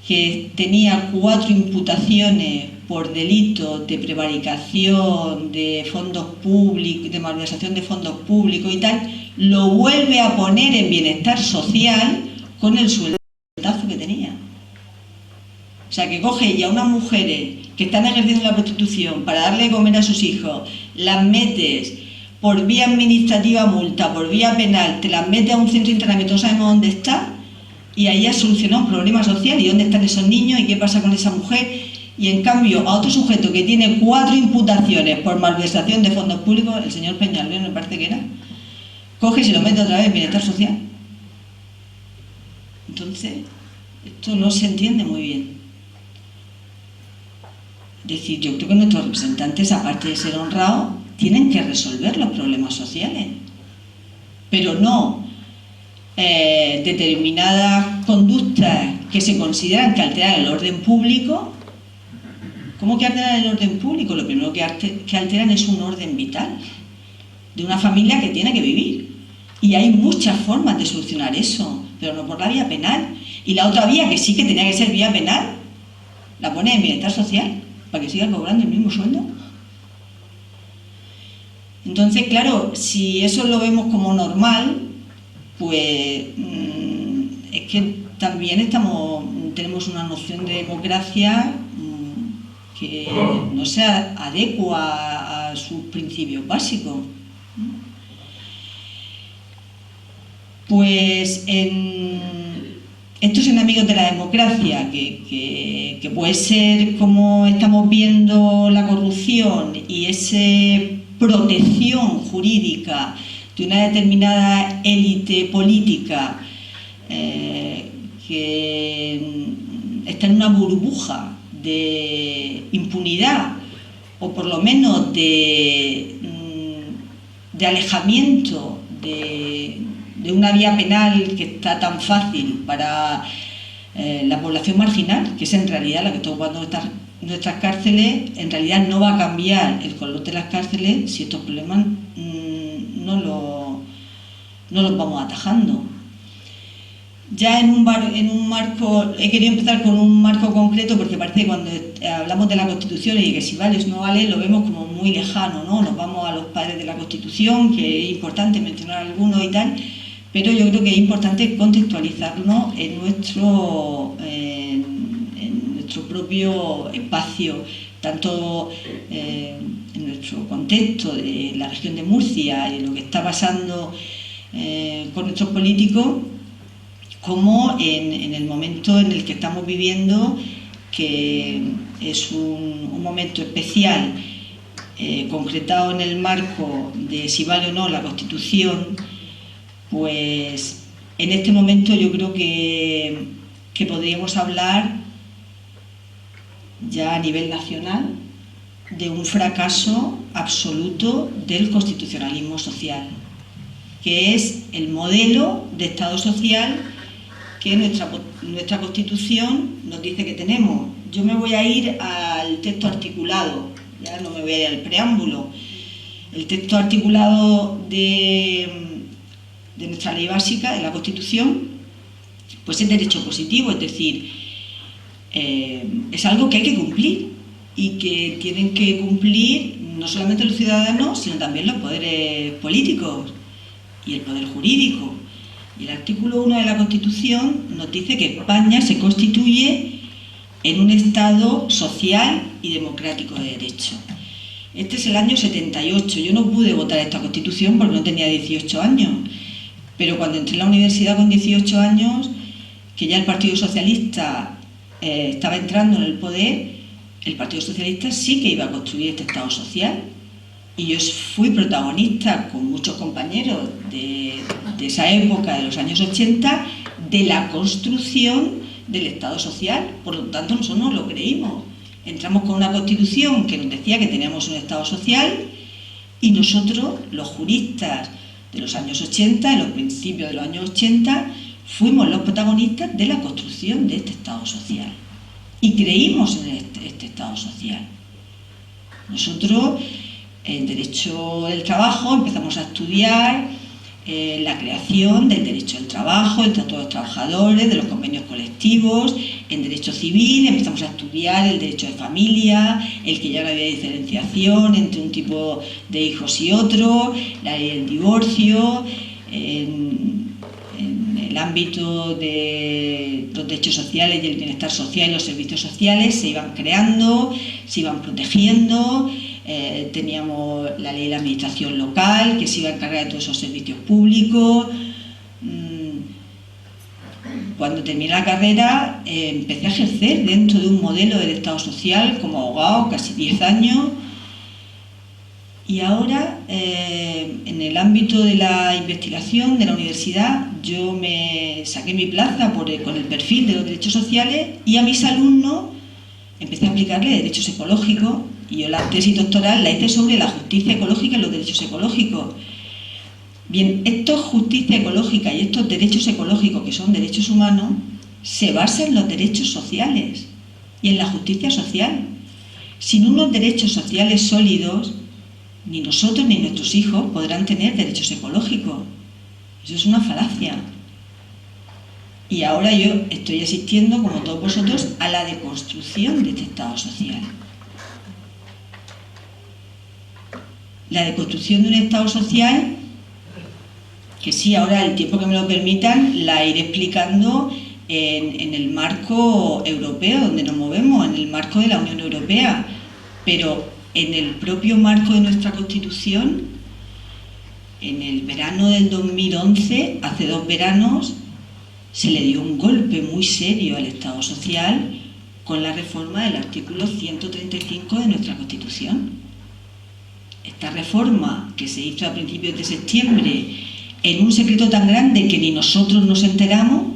que tenía 4 imputaciones por delitos de prevaricación de fondos públicos, de malversación de fondos públicos y tal, lo vuelve a poner en bienestar social con el sueldazo que tenía. O sea, que coge ya unas mujeres que están ejerciendo la prostitución para darle de comer a sus hijos, las metes por vía administrativa multa, por vía penal, te las metes a un centro de internamiento, no sabemos dónde está, y ahí has solucionado un problema social, y dónde están esos niños, y qué pasa con esa mujer. Y en cambio, a otro sujeto que tiene 4 imputaciones por malversación de fondos públicos, el señor Peñalver me parece que era, coge y se lo mete otra vez en bienestar social. Entonces, esto no se entiende muy bien. Es decir, yo creo que nuestros representantes, aparte de ser honrados, tienen que resolver los problemas sociales, pero no determinadas conductas que se consideran que alteran el orden público. ¿Cómo que alteran el orden público? Lo primero que alteran es un orden vital de una familia que tiene que vivir. Y hay muchas formas de solucionar eso, pero no por la vía penal. Y la otra vía, que sí que tenía que ser vía penal, la pone en bienestar social, para que sigan cobrando el mismo sueldo. Entonces, claro, si eso lo vemos como normal, pues es que también tenemos una noción de democracia que no se adecua a sus principios básicos. Pues estos enemigos de la democracia, que puede ser como estamos viendo la corrupción y esa protección jurídica de una determinada élite política que está en una burbuja de impunidad o por lo menos de alejamiento de una vía penal que está tan fácil para la población marginal, que es en realidad la que está ocupando nuestras cárceles. En realidad no va a cambiar el color de las cárceles si estos problemas no los vamos atajando. Ya en un marco, he querido empezar con un marco concreto porque parece que cuando hablamos de la Constitución y que si vale o no vale, lo vemos como muy lejano, ¿no? Nos vamos a los padres de la Constitución, que es importante mencionar algunos y tal, pero yo creo que es importante contextualizarnos en nuestro propio espacio, tanto en nuestro contexto de la región de Murcia y lo que está pasando con nuestros políticos, como en el momento en el que estamos viviendo, que es un momento especial, concretado en el marco de si vale o no la Constitución. Pues en este momento yo creo que podríamos hablar ya a nivel nacional de un fracaso absoluto del constitucionalismo social, que es el modelo de Estado social que nuestra Constitución nos dice que tenemos. Yo me voy a ir al texto articulado, ya no me voy a ir al preámbulo. el texto articulado de nuestra ley básica, de la Constitución, pues es derecho positivo, es decir, es algo que hay que cumplir y que tienen que cumplir no solamente los ciudadanos, sino también los poderes políticos y el poder jurídico. Y el artículo 1 de la Constitución nos dice que España se constituye en un Estado social y democrático de derecho. Este es el año 78. Yo no pude votar esta Constitución porque no tenía 18 años, pero cuando entré en la universidad con 18 años, que ya el Partido Socialista estaba entrando en el poder, el Partido Socialista sí que iba a construir este Estado social. Y yo fui protagonista con muchos compañeros de esa época, de los años 80, de la construcción del Estado social. Por lo tanto, nosotros no lo creímos. Entramos con una Constitución que nos decía que teníamos un Estado social y nosotros, los juristas de los años 80, de los principios de los años 80, fuimos los protagonistas de la construcción de este Estado social. Y creímos en este Estado social. Nosotros, en Derecho del Trabajo, empezamos a estudiar la creación del derecho del trabajo, el Estatuto de los Trabajadores, de los convenios colectivos. En Derecho Civil empezamos a estudiar el derecho de familia, el que ya no había diferenciación entre un tipo de hijos y otro, la ley del divorcio. En el ámbito de los derechos sociales y el bienestar social y los servicios sociales se iban creando, se iban protegiendo. Teníamos la ley de la administración local, que se iba a encargar de todos esos servicios públicos. Cuando terminé la carrera, empecé a ejercer dentro de un modelo del Estado social como abogado, casi 10 años. Y ahora, en el ámbito de la investigación de la universidad, yo me saqué mi plaza con el perfil de los derechos sociales y a mis alumnos empecé a aplicarle derechos ecológicos. Y yo la tesis doctoral la hice sobre la justicia ecológica y los derechos ecológicos. Bien, esto justicia ecológica y estos derechos ecológicos, que son derechos humanos, se basan en los derechos sociales y en la justicia social. Sin unos derechos sociales sólidos, ni nosotros ni nuestros hijos podrán tener derechos ecológicos. Eso es una falacia. Y ahora yo estoy asistiendo, como todos vosotros, a la deconstrucción de este Estado social. La deconstrucción de un Estado social, que sí, ahora el tiempo que me lo permitan, la iré explicando en el marco europeo donde nos movemos, en el marco de la Unión Europea, pero en el propio marco de nuestra Constitución, en el verano del 2011, hace 2 veranos, se le dio un golpe muy serio al Estado social con la reforma del artículo 135 de nuestra Constitución. Esta reforma, que se hizo a principios de septiembre en un secreto tan grande que ni nosotros nos enteramos,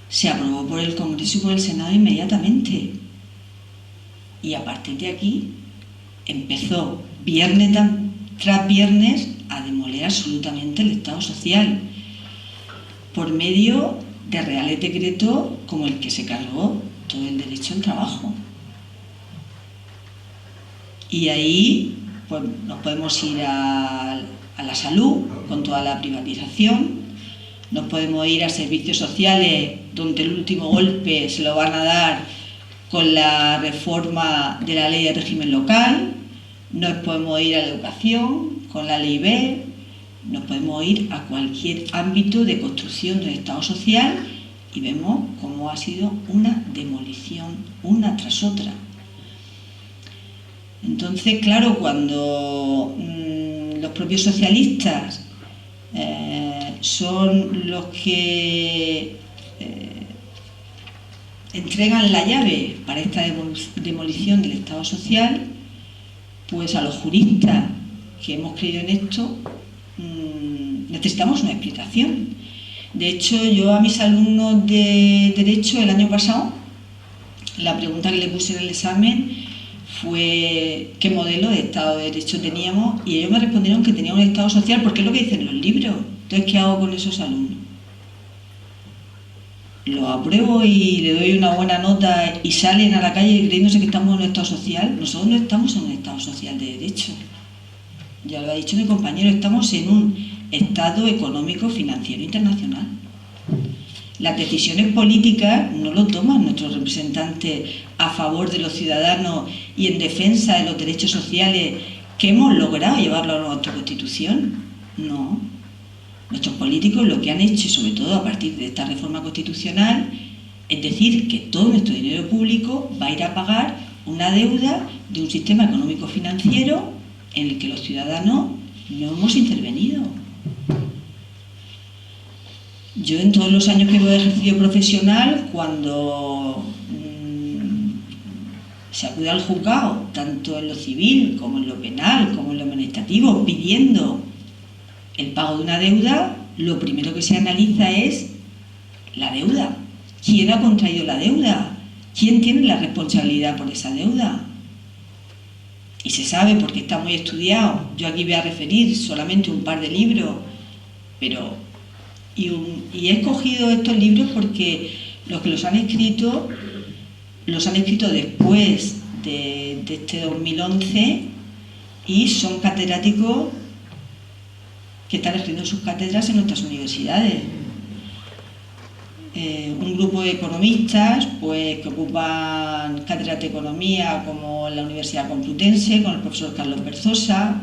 se aprobó por el Congreso y por el Senado inmediatamente. Y a partir de aquí empezó viernes tras viernes a demoler absolutamente el Estado social por medio de reales decretos como el que se cargó todo el derecho al trabajo. Y ahí pues, nos podemos ir a la salud con toda la privatización, nos podemos ir a servicios sociales donde el último golpe se lo van a dar con la reforma de la ley de régimen local, nos podemos ir a la educación con la ley B, nos podemos ir a cualquier ámbito de construcción del Estado social y vemos cómo ha sido una demolición una tras otra. Entonces, claro, cuando los propios socialistas son los que entregan la llave para esta demolición del Estado social, pues a los juristas que hemos creído en esto necesitamos una explicación. De hecho, yo a mis alumnos de Derecho el año pasado, la pregunta que le puse en el examen fue qué modelo de Estado de Derecho teníamos y ellos me respondieron que tenían un Estado social porque es lo que dicen los libros. Entonces, ¿qué hago con esos alumnos? ¿Los apruebo y le doy una buena nota y salen a la calle creyéndose que estamos en un Estado social? Nosotros no estamos en un Estado social de derecho. ya lo ha dicho mi compañero, estamos en un estado económico financiero internacional. Las decisiones políticas no lo toman nuestros representantes a favor de los ciudadanos y en defensa de los derechos sociales que hemos logrado llevarlo a nuestra Constitución. No. Nuestros políticos lo que han hecho, y sobre todo a partir de esta reforma constitucional, es decir, que todo nuestro dinero público va a ir a pagar una deuda de un sistema económico-financiero en el que los ciudadanos no hemos intervenido. Yo en todos los años que he ejercido profesional, cuando se acude al juzgado, tanto en lo civil como en lo penal, como en lo administrativo, pidiendo el pago de una deuda, lo primero que se analiza es la deuda. ¿Quién ha contraído la deuda? ¿Quién tiene la responsabilidad por esa deuda? Y se sabe porque está muy estudiado. Yo aquí voy a referir solamente un par de libros, pero y he escogido estos libros porque los que los han escrito después de este 2011 y son catedráticos que están escribiendo sus cátedras en nuestras universidades. Un grupo de economistas pues, que ocupan cátedras de economía como la Universidad Complutense con el profesor Carlos Berzosa,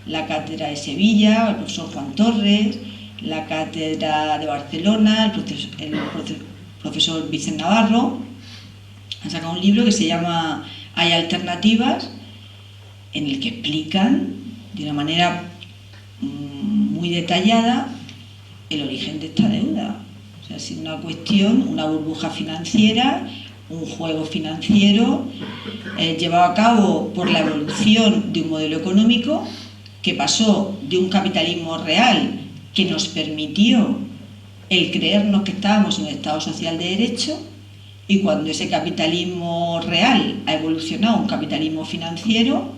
la cátedra de Sevilla, el profesor Juan Torres, la cátedra de Barcelona, el profesor Vicente Navarro. Han sacado un libro que se llama Hay alternativas, en el que explican de una manera muy detallada el origen de esta deuda. O sea, ha sido una cuestión, una burbuja financiera, un juego financiero llevado a cabo por la evolución de un modelo económico que pasó de un capitalismo real que nos permitió el creernos que estábamos en un Estado social de derecho, y cuando ese capitalismo real ha evolucionado a un capitalismo financiero,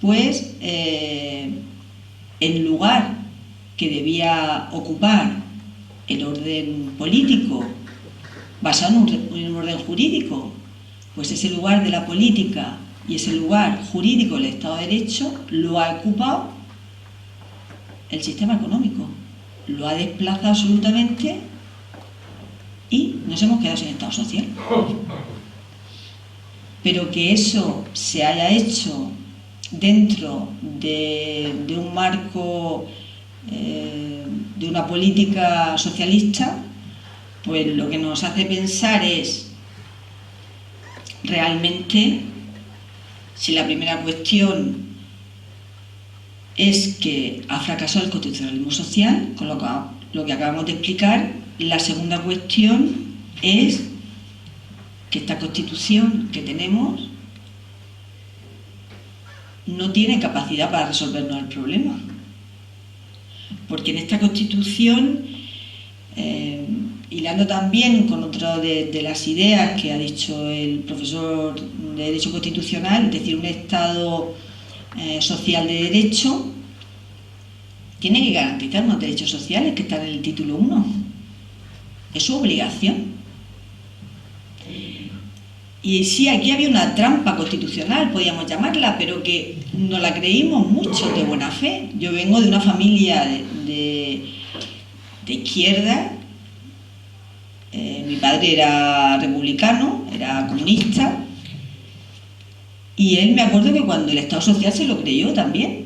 pues en lugar que debía ocupar el orden político basado en un orden jurídico, pues ese lugar de la política y ese lugar jurídico del Estado de Derecho lo ha ocupado el sistema económico, lo ha desplazado absolutamente y nos hemos quedado sin Estado social. Pero que eso se haya hecho dentro de un marco de una política socialista, pues lo que nos hace pensar es realmente si la primera cuestión es que ha fracasado el constitucionalismo social, con lo que acabamos de explicar. La segunda cuestión es que esta Constitución que tenemos no tiene capacidad para resolvernos el problema. Porque en esta Constitución, hilando también con otra de las ideas que ha dicho el profesor de Derecho Constitucional, es decir, un Estado social de derecho, tiene que garantizar unos derechos sociales que están en el título 1. Es su obligación. Y sí, aquí había una trampa constitucional, podríamos llamarla, pero que nos la creímos mucho de buena fe. Yo vengo de una familia de izquierda. Mi padre era republicano, era comunista, y él, me acuerdo que cuando el Estado social se lo creyó también.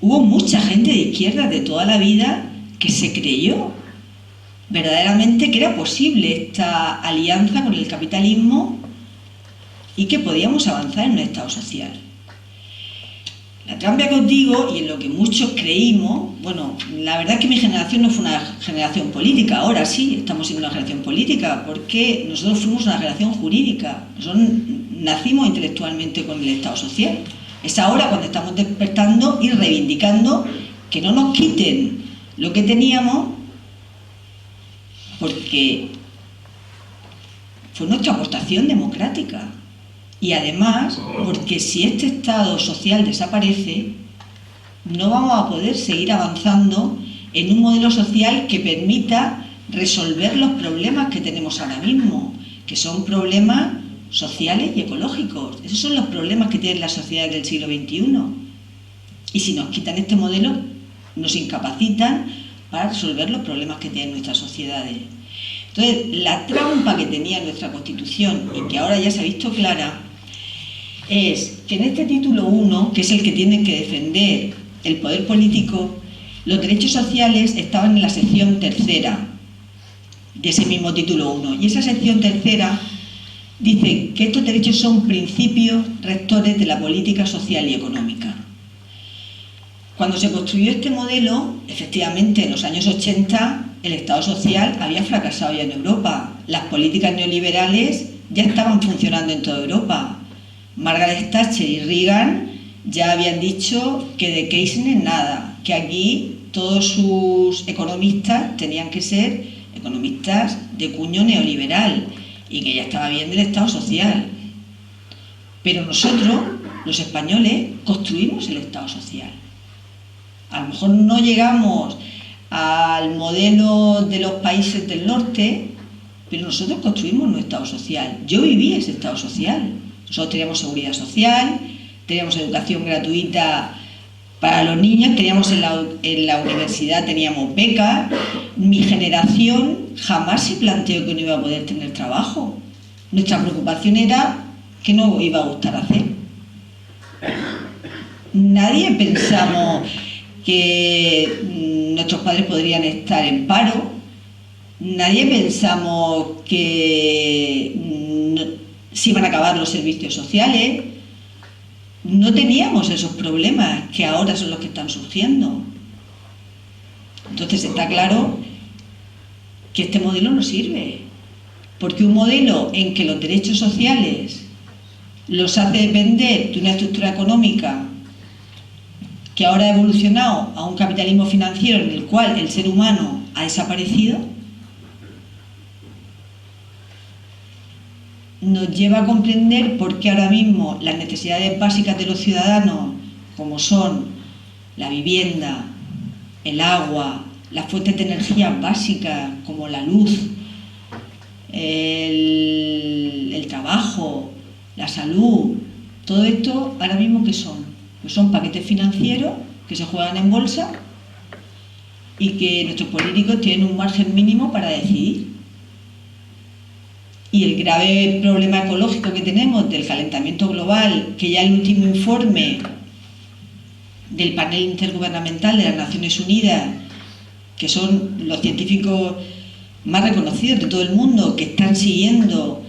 Hubo mucha gente de izquierda de toda la vida que se creyó verdaderamente que era posible esta alianza con el capitalismo y que podíamos avanzar en un Estado social. La trampa que os digo, y en lo que muchos creímos, bueno, la verdad es que mi generación no fue una generación política, ahora sí estamos en una generación política, porque nosotros fuimos una generación jurídica, nosotros nacimos intelectualmente con el Estado social. Es ahora cuando estamos despertando y reivindicando que no nos quiten lo que teníamos, porque fue nuestra aportación democrática. Y además, porque si este Estado social desaparece, no vamos a poder seguir avanzando en un modelo social que permita resolver los problemas que tenemos ahora mismo, que son problemas sociales y ecológicos. Esos son los problemas que tienen las sociedades del siglo XXI. Y si nos quitan este modelo, nos incapacitan para resolver los problemas que tienen nuestras sociedades. Entonces, la trampa que tenía nuestra Constitución y que ahora ya se ha visto clara es que en este título 1, que es el que tiene que defender el poder político, los derechos sociales estaban en la sección tercera de ese mismo título 1. Y esa sección tercera dice que estos derechos son principios rectores de la política social y económica. Cuando se construyó este modelo, efectivamente en los años 80 el Estado social había fracasado ya en Europa. Las políticas neoliberales ya estaban funcionando en toda Europa. Margaret Thatcher y Reagan ya habían dicho que de Keynesian nada, que aquí todos sus economistas tenían que ser economistas de cuño neoliberal y que ya estaba bien del Estado social. Pero nosotros, los españoles, construimos el Estado social. A lo mejor no llegamos al modelo de los países del norte, pero nosotros construimos nuestro Estado social. Yo viví ese Estado social. Nosotros teníamos seguridad social, teníamos educación gratuita para los niños, teníamos en la universidad teníamos becas. Mi generación jamás se planteó que no iba a poder tener trabajo. Nuestra preocupación era que no iba a gustar hacer. Nadie pensamos que nuestros padres podrían estar en paro. Nadie pensamos que se iban a acabar los servicios sociales. No teníamos esos problemas que ahora son los que están surgiendo. Entonces está claro que este modelo no sirve, porque un modelo en que los derechos sociales los hace depender de una estructura económica que ahora ha evolucionado a un capitalismo financiero en el cual el ser humano ha desaparecido, nos lleva a comprender por qué ahora mismo las necesidades básicas de los ciudadanos, como son la vivienda, el agua, las fuentes de energía básicas como la luz, el trabajo, la salud, todo esto ahora mismo ¿qué son? Pues son paquetes financieros que se juegan en bolsa y que nuestros políticos tienen un margen mínimo para decidir. Y el grave problema ecológico que tenemos del calentamiento global, que ya el último informe del panel intergubernamental de las Naciones Unidas, que son los científicos más reconocidos de todo el mundo, que están siguiendo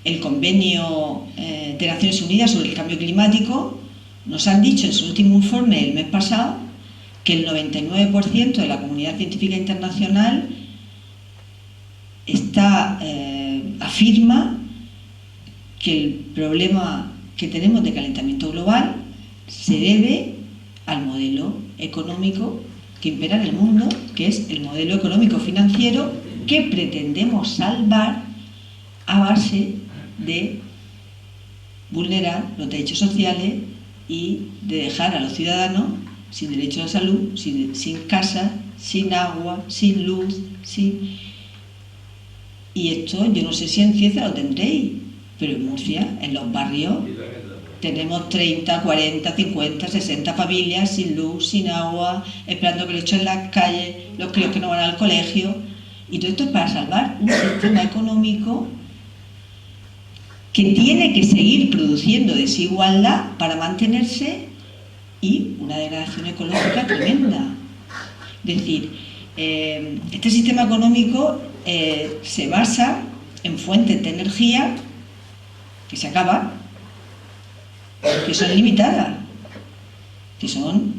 el convenio de Naciones Unidas sobre el cambio climático, nos han dicho en su último informe el mes pasado que el 99% de la comunidad científica internacional afirma que el problema que tenemos de calentamiento global se debe al modelo económico que impera en el mundo, que es el modelo económico financiero que pretendemos salvar a base de vulnerar los derechos sociales y de dejar a los ciudadanos sin derecho a la salud, sin casa, sin agua, sin luz, Y esto, yo no sé si en Cieza lo tendréis, pero en Murcia, en los barrios, tenemos 30, 40, 50, 60 familias sin luz, sin agua, esperando que le echen en las calles, los críos que no van al colegio. Y todo esto es para salvar un sistema económico que tiene que seguir produciendo desigualdad para mantenerse y una degradación ecológica tremenda. Es decir, este sistema económico se basa en fuentes de energía que se acaban, que son limitadas, que son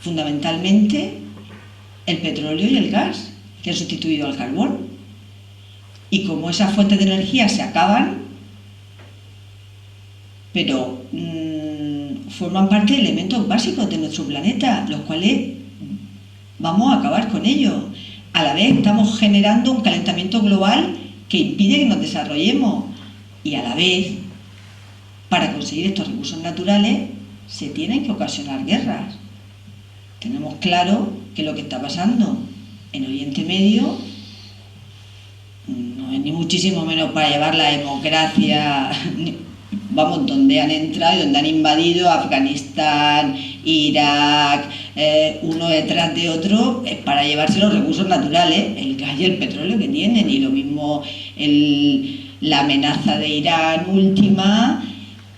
fundamentalmente el petróleo y el gas, que han sustituido al carbón. Y como esas fuentes de energía se acaban, pero forman parte de elementos básicos de nuestro planeta, los cuales vamos a acabar con ellos. A la vez estamos generando un calentamiento global que impide que nos desarrollemos y a la vez, para conseguir estos recursos naturales, se tienen que ocasionar guerras. Tenemos claro que lo que está pasando en Oriente Medio no es ni muchísimo menos para llevar la democracia, vamos, donde han entrado y donde han invadido Afganistán, Irak, uno detrás de otro, para llevarse los recursos naturales, el gas y el petróleo que tienen, y lo mismo la amenaza de Irán última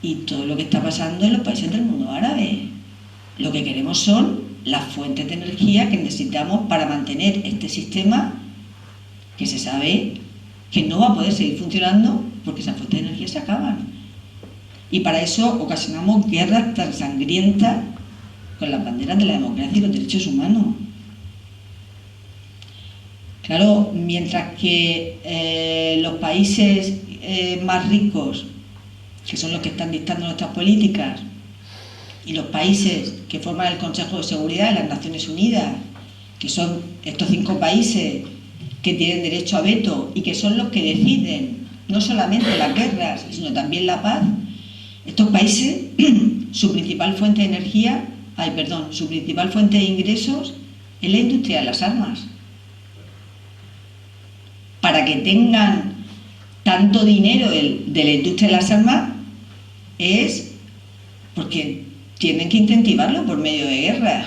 y todo lo que está pasando en los países del mundo árabe. Lo que queremos son las fuentes de energía que necesitamos para mantener este sistema que se sabe que no va a poder seguir funcionando porque esas fuentes de energía se acaban. Y para eso ocasionamos guerras tan sangrientas con las banderas de la democracia y los derechos humanos. Claro, mientras que los países más ricos, que son los que están dictando nuestras políticas, y los países que forman el Consejo de Seguridad de las Naciones Unidas, que son estos 5 países que tienen derecho a veto y que son los que deciden no solamente las guerras, sino también la paz, estos países, su principal fuente de energía, su principal fuente de ingresos es la industria de las armas. Para que tengan tanto dinero de la industria de las armas es porque tienen que incentivarlo por medio de guerras,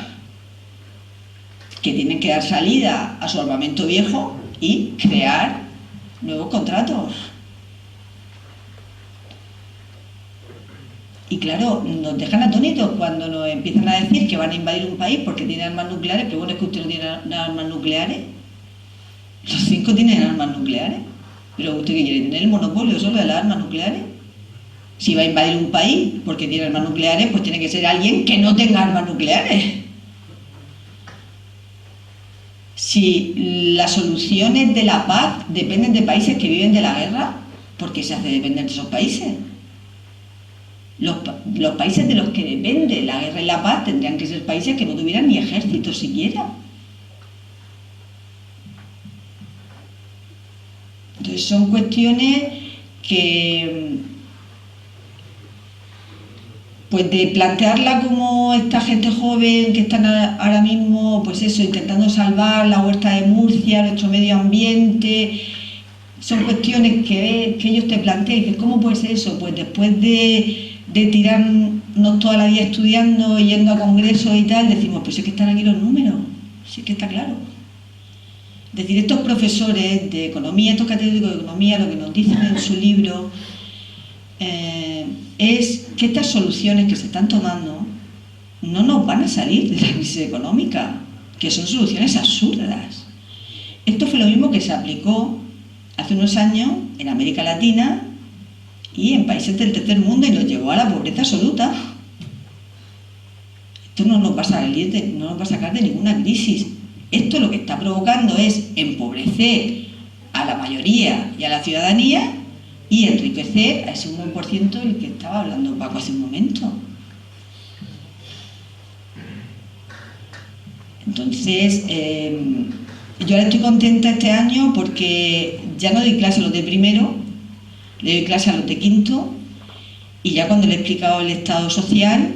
que tienen que dar salida a su armamento viejo y crear nuevos contratos. Y claro, nos dejan atónitos cuando nos empiezan a decir que van a invadir un país porque tienen armas nucleares, pero bueno, es que usted no tiene armas nucleares. Los 5 tienen armas nucleares. ¿Pero usted qué quiere? ¿Tener el monopolio solo de las armas nucleares? Si va a invadir un país porque tiene armas nucleares, pues tiene que ser alguien que no tenga armas nucleares. Si las soluciones de la paz dependen de países que viven de la guerra, ¿por qué se hace depender de esos países? Los países de los que depende la guerra y la paz tendrían que ser países que no tuvieran ni ejército siquiera. Entonces son cuestiones que, pues de plantearla como esta gente joven que están ahora mismo, pues eso, intentando salvar la huerta de Murcia, nuestro medio ambiente, son cuestiones que ellos te plantean y dices, ¿cómo puede ser eso? Pues después de tirarnos toda la vida estudiando, yendo a congresos y tal, decimos, pues es que están aquí los números, sí que está claro. Es decir, estos profesores de economía, estos catedráticos de economía, lo que nos dicen en su libro es que estas soluciones que se están tomando no nos van a salir de la crisis económica, que son soluciones absurdas. Esto fue lo mismo que se aplicó hace unos años en América Latina y en países del tercer mundo y nos llevó a la pobreza absoluta. Esto no nos va a sacar de ninguna crisis. Esto lo que está provocando es empobrecer a la mayoría y a la ciudadanía y enriquecer a ese 1% del que estaba hablando Paco hace un momento. Entonces, yo ahora estoy contenta este año porque ya no doy clase a los de primero, le doy clase a los de quinto, y ya cuando le he explicado el estado social,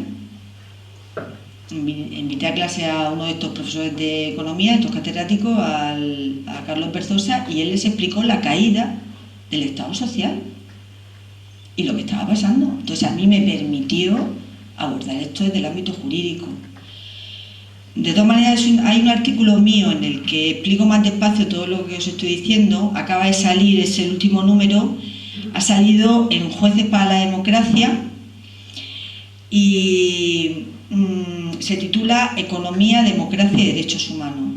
invité a clase a uno de estos profesores de economía, estos catedráticos, a Carlos Berzosa, y él les explicó la caída del estado social y lo que estaba pasando. Entonces a mí me permitió abordar esto desde el ámbito jurídico. De todas maneras, hay un artículo mío en el que explico más despacio todo lo que os estoy diciendo. Acaba de salir, es el último número, ha salido en Jueces para la Democracia y se titula Economía, Democracia y Derechos Humanos.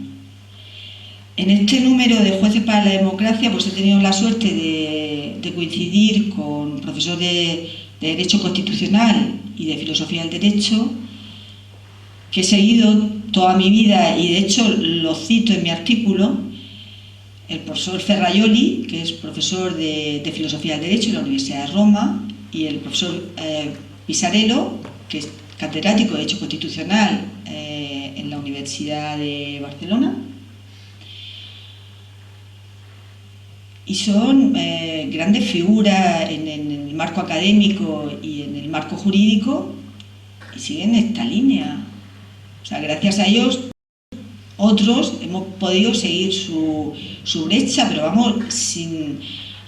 En este número de Jueces para la Democracia pues he tenido la suerte de coincidir con profesores de Derecho Constitucional y de Filosofía del Derecho, que he seguido toda mi vida y de hecho lo cito en mi artículo, el profesor Ferraioli, que es profesor de Filosofía del Derecho en la Universidad de Roma, y el profesor Pisarello, que es catedrático de Derecho Constitucional en la Universidad de Barcelona. Y son grandes figuras en el marco académico y en el marco jurídico y siguen esta línea. O sea, gracias a ellos, otros hemos podido seguir su brecha, pero vamos,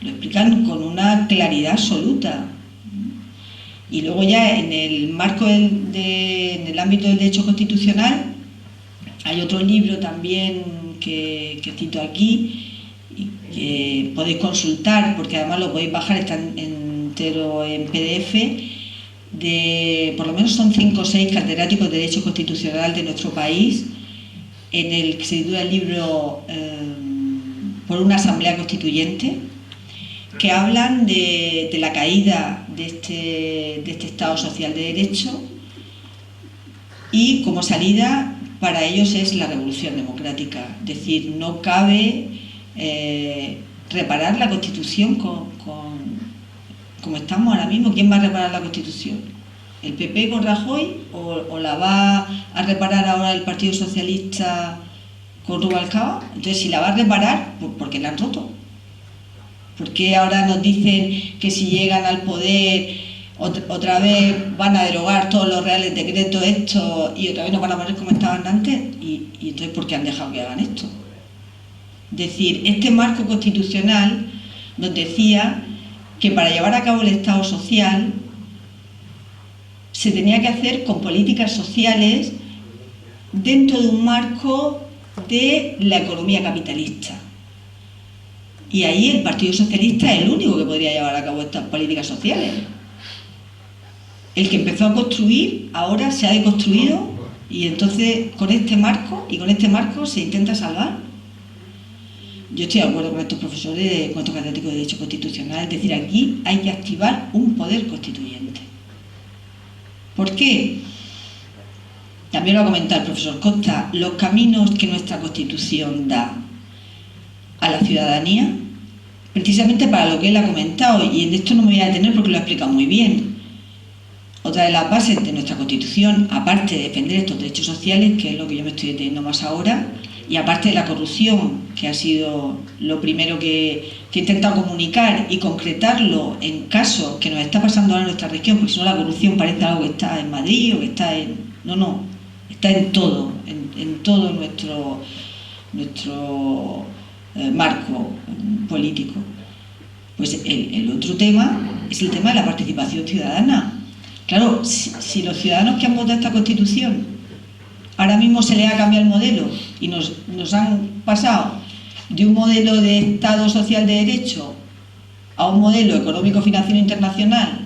lo explican con una claridad absoluta. Y luego ya en el marco en el ámbito del derecho constitucional hay otro libro también que cito aquí y que podéis consultar, porque además lo podéis bajar, está entero en PDF, por lo menos son 5 o 6 catedráticos de derecho constitucional de nuestro país, en el que se titula el libro Por una asamblea constituyente, que hablan de la caída de este Estado social de derecho, y como salida para ellos es la revolución democrática. Es decir, no cabe reparar la Constitución como estamos ahora mismo. ¿Quién va a reparar la Constitución? ¿El PP con Rajoy o la va a reparar ahora el Partido Socialista con Rubalcaba? Entonces, si la va a reparar, ¿por qué la han roto? ¿Por qué ahora nos dicen que si llegan al poder otra vez van a derogar todos los reales decretos estos y otra vez nos van a poner como estaban antes? Y entonces, ¿por qué han dejado que hagan esto? Es decir, este marco constitucional nos decía que para llevar a cabo el Estado social se tenía que hacer con políticas sociales dentro de un marco de la economía capitalista. Y ahí el Partido Socialista es el único que podría llevar a cabo estas políticas sociales. El que empezó a construir ahora se ha deconstruido, y entonces con este marco se intenta salvar. Yo estoy de acuerdo con estos profesores, con estos catedráticos de Derecho Constitucional, es decir, aquí hay que activar un poder constituyente. ¿Por qué? También lo ha comentado el profesor Costa, los caminos que nuestra Constitución da a la ciudadanía, precisamente para lo que él ha comentado, y en esto no me voy a detener porque lo ha explicado muy bien. Otra de las bases de nuestra Constitución, aparte de defender estos derechos sociales, que es lo que yo me estoy deteniendo más ahora, y aparte de la corrupción, que ha sido lo primero que he intentado comunicar y concretarlo en casos que nos está pasando ahora en nuestra región, porque si no la corrupción parece algo que está en Madrid o que está en... No, está en todo, en todo nuestro marco político. Pues el otro tema es el tema de la participación ciudadana. Claro, si los ciudadanos que han votado esta Constitución ahora mismo se les ha cambiado el modelo y nos han pasado de un modelo de Estado social de derecho a un modelo económico-financiero internacional,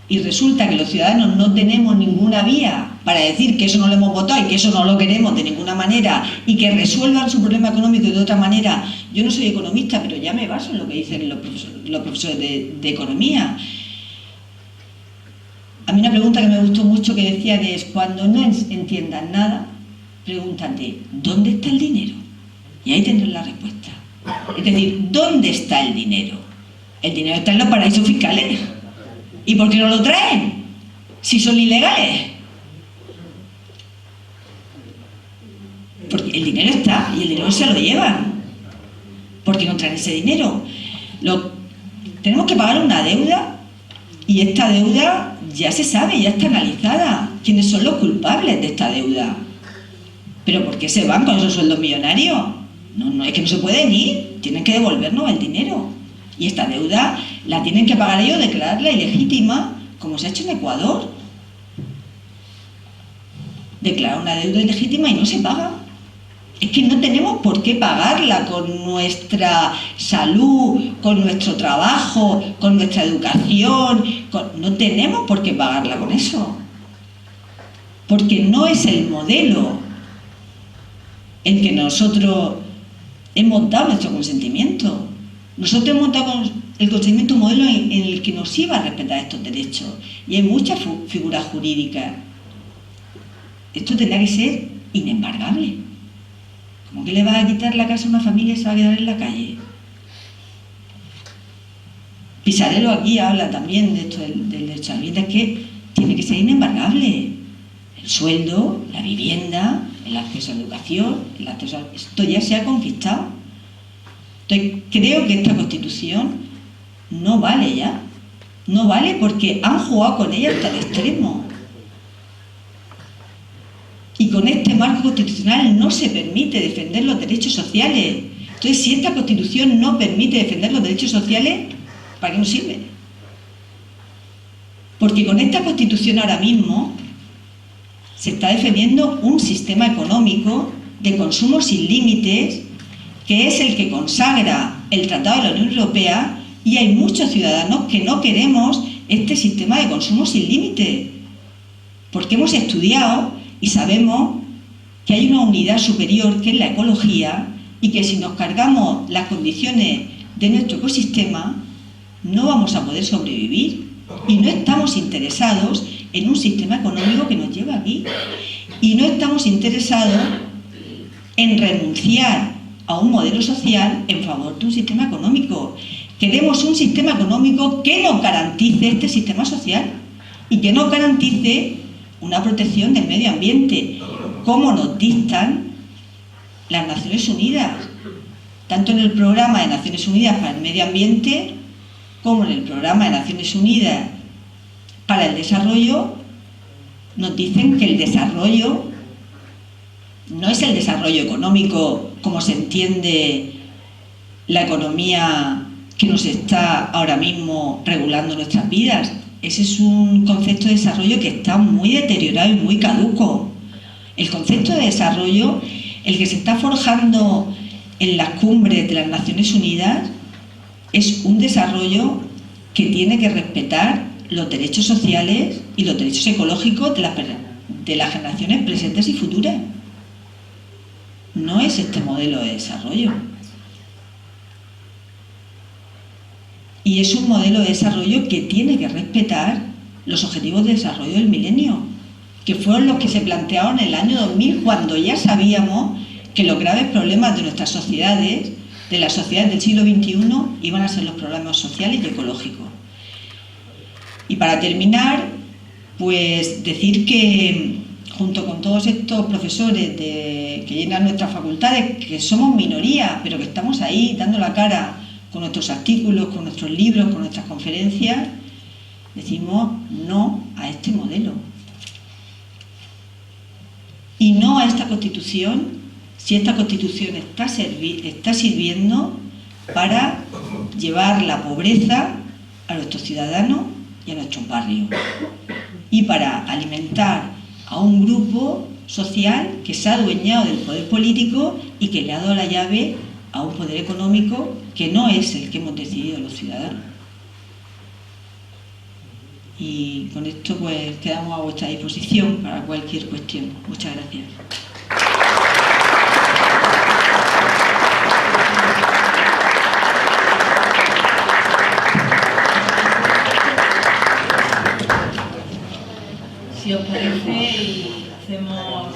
y resulta que los ciudadanos no tenemos ninguna vía para decir que eso no lo hemos votado y que eso no lo queremos de ninguna manera y que resuelvan su problema económico de otra manera. Yo no soy economista, pero ya me baso en lo que dicen los profesores de economía. A mí una pregunta que me gustó mucho que decían es: cuando no entiendan nada, pregúntate, ¿dónde está el dinero? Y ahí tendrás la respuesta. Es decir, ¿dónde está el dinero? El dinero está en los paraísos fiscales. ¿Y por qué no lo traen? Si son ilegales. Porque el dinero está y el dinero se lo llevan. ¿Por qué no traen ese dinero? Tenemos que pagar una deuda, y esta deuda ya se sabe, ya está analizada. ¿Quiénes son los culpables de esta deuda? ¿Pero por qué se van con esos sueldos millonarios? No, es que no se pueden ir, tienen que devolvernos el dinero. Y esta deuda la tienen que pagar ellos, declararla ilegítima, como se ha hecho en Ecuador. Declarar una deuda ilegítima y no se paga. Es que no tenemos por qué pagarla con nuestra salud, con nuestro trabajo, con nuestra educación. No tenemos por qué pagarla con eso. Porque no es el modelo el que nosotros hemos dado nuestro consentimiento. Nosotros hemos dado el consentimiento un modelo en el que nos iba a respetar estos derechos. Y hay muchas figuras jurídicas. Esto tendrá que ser inembargable. ¿Cómo que le va a quitar la casa a una familia y se va a quedar en la calle? Pisarello aquí habla también de esto del derecho a la vivienda, que tiene que ser inembargable. El sueldo, la vivienda, el acceso a la educación, esto ya se ha conquistado. Entonces, creo que esta Constitución no vale ya. No vale porque han jugado con ella hasta el extremo. Y con este marco constitucional no se permite defender los derechos sociales. Entonces, si esta Constitución no permite defender los derechos sociales, ¿para qué nos sirve? Porque con esta Constitución ahora mismo se está defendiendo un sistema económico de consumo sin límites, que es el que consagra el Tratado de la Unión Europea, y hay muchos ciudadanos que no queremos este sistema de consumo sin límites, porque hemos estudiado y sabemos que hay una unidad superior que es la ecología, y que si nos cargamos las condiciones de nuestro ecosistema no vamos a poder sobrevivir, y no estamos interesados en un sistema económico que nos lleve aquí, y no estamos interesados en renunciar a un modelo social en favor de un sistema económico. Queremos un sistema económico que nos garantice este sistema social y que nos garantice una protección del medio ambiente, como nos dictan las Naciones Unidas, tanto en el Programa de Naciones Unidas para el Medio Ambiente como en el Programa de Naciones Unidas para el Desarrollo. Nos dicen que el desarrollo no es el desarrollo económico como se entiende la economía que nos está ahora mismo regulando nuestras vidas. Ese es un concepto de desarrollo que está muy deteriorado y muy caduco. El concepto de desarrollo, el que se está forjando en las cumbres de las Naciones Unidas, es un desarrollo que tiene que respetar los derechos sociales y los derechos ecológicos de las generaciones presentes y futuras. No es este modelo de desarrollo. Y es un modelo de desarrollo que tiene que respetar los objetivos de desarrollo del milenio, que fueron los que se plantearon en el año 2000, cuando ya sabíamos que los graves problemas de nuestras sociedades, de las sociedades del siglo XXI, iban a ser los problemas sociales y ecológicos. Y para terminar, pues decir que junto con todos estos profesores que llenan nuestras facultades, que somos minoría, pero que estamos ahí dando la cara con nuestros artículos, con nuestros libros, con nuestras conferencias, decimos no a este modelo. Y no a esta Constitución, si esta Constitución está sirviendo para llevar la pobreza a nuestros ciudadanos y a nuestros barrios, y para alimentar a un grupo social que se ha adueñado del poder político y que le ha dado la llave a un poder económico que no es el que hemos decidido los ciudadanos. Y con esto pues quedamos a vuestra disposición para cualquier cuestión. Muchas gracias. Si os parece, y hacemos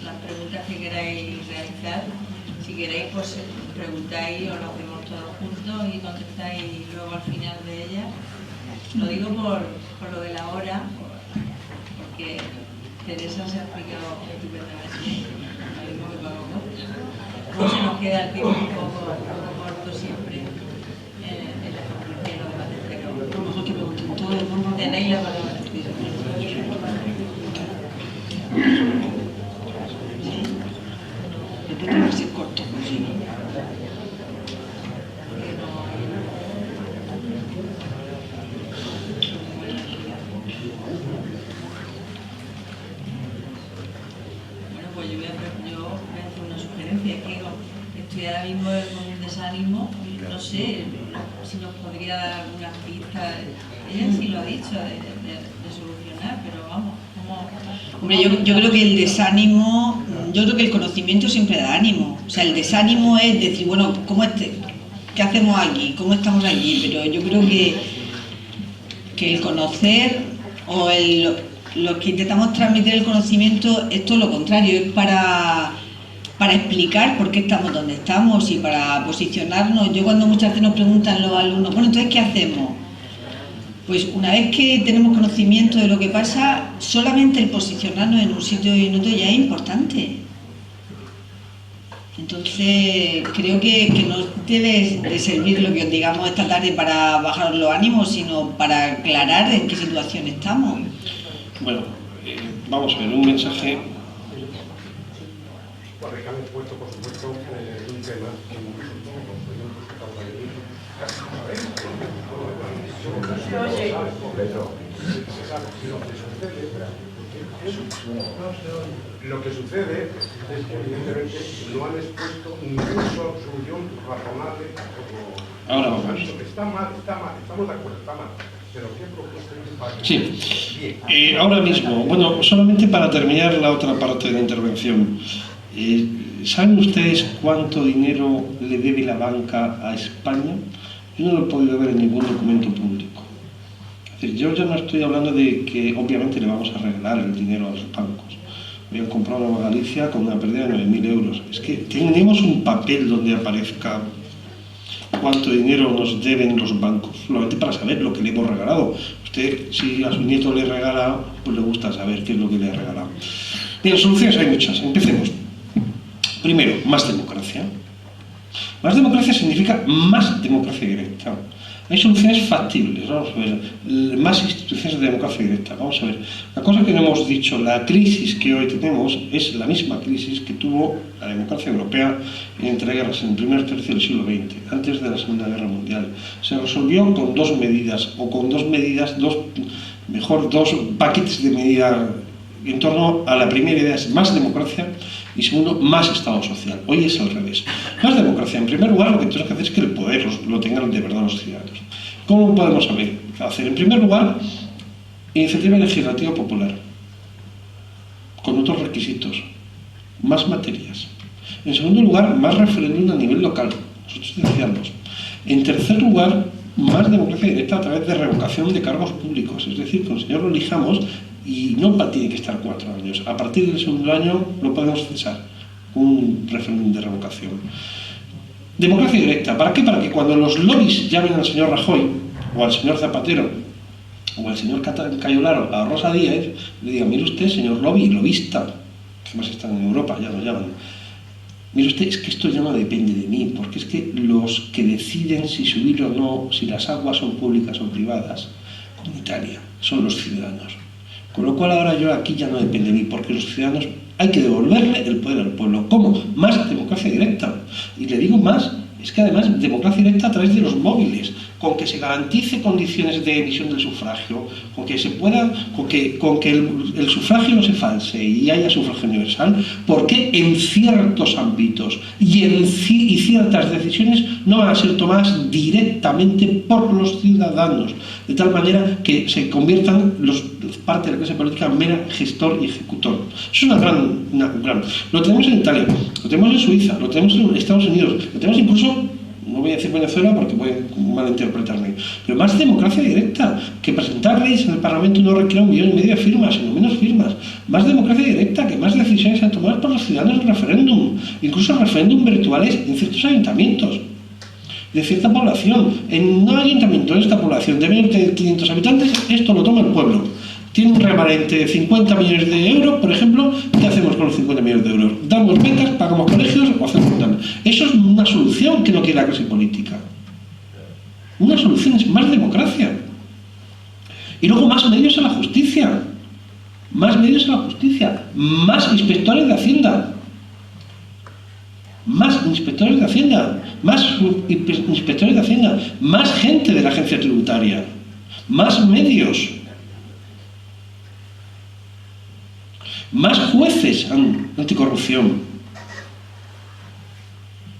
las preguntas que queráis realizar. Si queréis, pues preguntáis o lo hacemos todos juntos y contestáis luego al final de ellas. Lo digo por lo de la hora, porque Teresa se ha explicado estupendamente. Lo mismo que Paco. Luego se nos queda el tiempo un poco corto siempre en la conclusión de debates, pero a lo mejor que pregunten todos, ¿no? Tenéis la palabra. Tiene que ser corto, sí. Bueno, pues yo voy a hacer una sugerencia, que estoy ahora mismo con un desánimo, no sé si nos podría dar algunas pistas, ella sí lo ha dicho, de solucionar, pero vamos, ¿cómo? Hombre, yo creo que el desánimo, yo creo que el conocimiento siempre da ánimo. O sea, el desánimo es decir, bueno, ¿qué hacemos aquí? ¿Cómo estamos aquí? Pero yo creo que el conocer o lo que intentamos transmitir el conocimiento es todo lo contrario, es para explicar por qué estamos donde estamos y para posicionarnos. Yo cuando muchas veces nos preguntan los alumnos, bueno, entonces, ¿qué hacemos? Pues una vez que tenemos conocimiento de lo que pasa, solamente el posicionarnos en un sitio y en otro ya es importante. Entonces, creo que no debe de servir lo que os digamos esta tarde para bajar los ánimos, sino para aclarar en qué situación estamos. Bueno, vamos a ver, un mensaje. Puesto, por supuesto, un tema que nosotros como Claro, lo que sucede es que evidentemente no han expuesto ninguna solución razonable. Ahora vamos. Está mal, estamos de acuerdo, está mal. Pero ¿qué propuesta para que sí. Ahora mismo, bueno, solamente para terminar la otra parte de la intervención. ¿Saben ustedes cuánto dinero le debe la banca a España? Yo no lo he podido ver en ningún documento público. Es decir, yo ya no estoy hablando de que obviamente le vamos a regalar el dinero a los bancos. Habían comprado Nueva Galicia con una pérdida de 9.000 euros. Es que tenemos un papel donde aparezca cuánto dinero nos deben los bancos, solamente para saber lo que le hemos regalado. Usted, si a su nieto le regala, pues le gusta saber qué es lo que le ha regalado. Bien, soluciones hay muchas. Empecemos. Primero, más democracia. Más democracia significa más democracia directa. Hay soluciones factibles, vamos a ver, más instituciones de democracia directa. Vamos a ver, la cosa que no hemos dicho, la crisis que hoy tenemos es la misma crisis que tuvo la democracia europea entre guerras en el primer tercio del siglo XX, antes de la Segunda Guerra Mundial. Se resolvió con dos medidas, o con dos paquetes de medidas en torno a la primera idea, es más democracia, y segundo, más Estado social. Hoy es al revés. Más democracia. En primer lugar, lo que tenemos que hacer es que el poder lo tengan de verdad los ciudadanos. ¿Cómo lo podemos hacer? En primer lugar, iniciativa legislativa popular, con otros requisitos, más materias. En segundo lugar, más referéndum a nivel local. Nosotros decíamos. En tercer lugar, más democracia directa a través de revocación de cargos públicos. Es decir, que el señor lo elijamos y no tiene que estar 4 años. A partir del segundo año lo podemos cesar con un referéndum de revocación. Democracia directa. ¿Para qué? Para que cuando los lobbies llamen al señor Rajoy o al señor Zapatero o al señor Cayolaro, a Rosa Díez, le digan: mire usted, señor lobista, que más están en Europa, ya lo llaman, mire usted, es que esto ya no depende de mí, porque es que los que deciden si subir o no, si las aguas son públicas o privadas, como Italia, son los ciudadanos. Con lo cual ahora yo aquí ya no depende de mí, porque los ciudadanos hay que devolverle el poder al pueblo. ¿Cómo? Más democracia directa. Y le digo más, es que además democracia directa a través de los móviles, con que se garantice condiciones de emisión del sufragio, con que se pueda, con que el sufragio no se false y haya sufragio universal, porque en ciertos ámbitos y ciertas decisiones no van a ser tomadas directamente por los ciudadanos, de tal manera que se conviertan parte de la clase política en mera gestor y ejecutor. Es una gran... Lo tenemos en Italia, lo tenemos en Suiza, lo tenemos en Estados Unidos, lo tenemos incluso, no voy a decir Venezuela porque pueden malinterpretarme, pero más democracia directa, que presentar leyes en el Parlamento no requiere 1,5 millones de firmas, sino menos firmas. Más democracia directa, que más decisiones sean tomadas por los ciudadanos en referéndum, incluso referéndum virtuales en ciertos ayuntamientos de cierta población. En un ayuntamiento de esta población de menos de 500 habitantes, esto lo toma el pueblo. Tiene un remanente de 50 millones de euros, por ejemplo. ¿Qué hacemos con los 50 millones de euros? ¿Damos becas, pagamos colegios o hacemos nada? Eso es una solución que no quiere la clase política. Una solución es más democracia. Y luego más medios a la justicia. Más medios a la justicia. Más inspectores de Hacienda. Más inspectores de Hacienda. Más inspectores de Hacienda. Más gente de la agencia tributaria. Más medios. Más jueces anticorrupción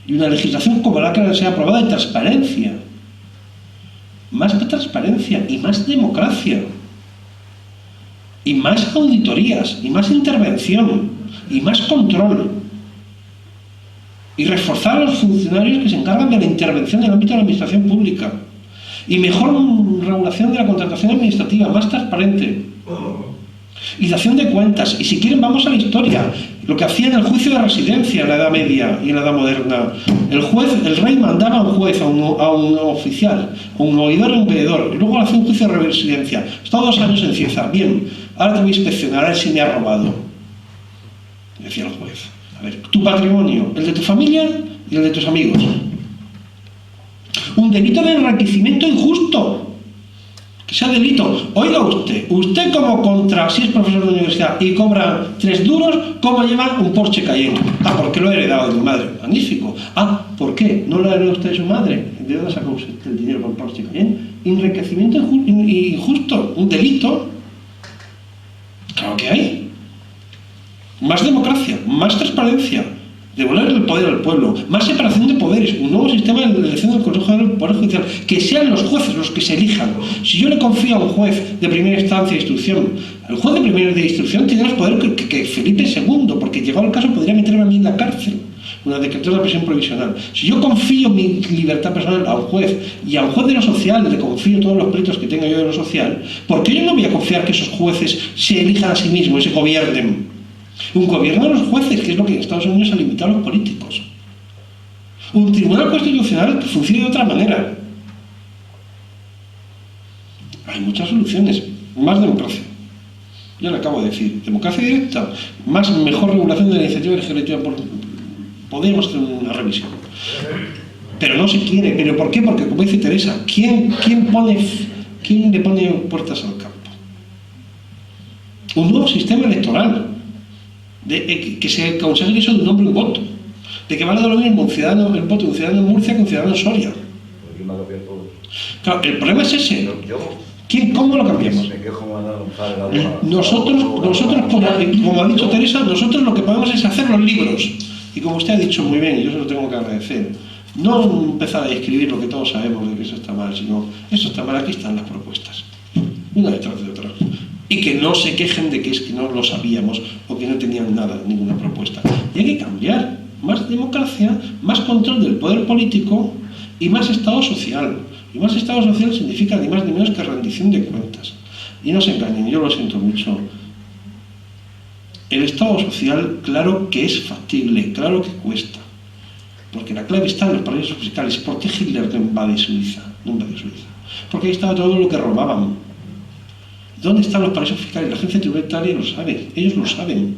y una legislación como la que se ha aprobado de transparencia. Más transparencia y más democracia y más auditorías y más intervención y más control y reforzar a los funcionarios que se encargan de la intervención en el ámbito de la administración pública y mejor regulación de la contratación administrativa, más transparente. Y dación de cuentas. Y si quieren vamos a la historia. Lo que hacía en el juicio de residencia en la Edad Media y en la Edad Moderna. El rey mandaba a un juez, a un oficial, a un oidor y un veedor, y luego hacía un juicio de residencia. Estaba 2 años en Cieza. Bien, ahora te voy a inspeccionar a ver si me ha robado. Decía el juez. A ver, tu patrimonio, el de tu familia y el de tus amigos. Un delito de enriquecimiento injusto. Que sea delito. Oiga usted como si es profesor de universidad y cobra 3 duros, ¿cómo lleva un Porsche Cayenne? Ah, porque lo he heredado de mi madre. Magnífico. Ah, ¿por qué? ¿No lo heredó usted de su madre? ¿De dónde sacó usted el dinero por el Porsche Cayenne? Enriquecimiento injusto. Un delito. Claro que hay. Más democracia, más transparencia, devolver el poder al pueblo, más separación de poderes, un nuevo sistema de elección del Consejo del Poder Judicial, que sean los jueces los que se elijan. Si yo le confío a un juez de primera instancia de instrucción, el juez de primera de instrucción tiene más poder que Felipe II, porque llegado el caso podría meterme a mí en la cárcel, una decretada de prisión provisional. Si yo confío mi libertad personal a un juez y a un juez de lo social le confío todos los pleitos que tenga yo de lo social, ¿por qué yo no voy a confiar que esos jueces se elijan a sí mismos y se gobiernen? Un gobierno de los jueces, que es lo que en Estados Unidos ha limitado a los políticos. Un tribunal constitucional que funcione de otra manera. Hay muchas soluciones. Más democracia. Ya le acabo de decir. Democracia directa. Mejor regulación de la iniciativa legislativa. Podemos hacer una revisión. Pero no se quiere. ¿Pero por qué? Porque, como dice Teresa, ¿quién le pone puertas al campo? Un nuevo sistema electoral. Que se aconseje eso de un nombre y un voto, de que valga lo mismo un ciudadano el voto de un ciudadano en Murcia que un ciudadano en Soria. Claro, el problema es ese. ¿Cómo lo cambiamos? Nosotros como ha dicho Teresa, nosotros lo que podemos es hacer los libros. Y como usted ha dicho muy bien, y yo se lo tengo que agradecer, no empezar a escribir lo que todos sabemos de que eso está mal, sino eso está mal, aquí están las propuestas, una detrás de otra. Y que no se quejen de que es que no lo sabíamos o que no tenían nada, ninguna propuesta. Y hay que cambiar. Más democracia, más control del poder político y más Estado social. Y más Estado social significa ni más ni menos que rendición de cuentas. Y no se engañen, yo lo siento mucho. El Estado social, claro que es factible, claro que cuesta. Porque la clave está en los paraísos fiscales. ¿Por qué Hitler no invade Suiza? Porque ahí estaba todo lo que robaban. ¿Dónde están los paraísos fiscales? La agencia tributaria lo sabe, ellos lo saben.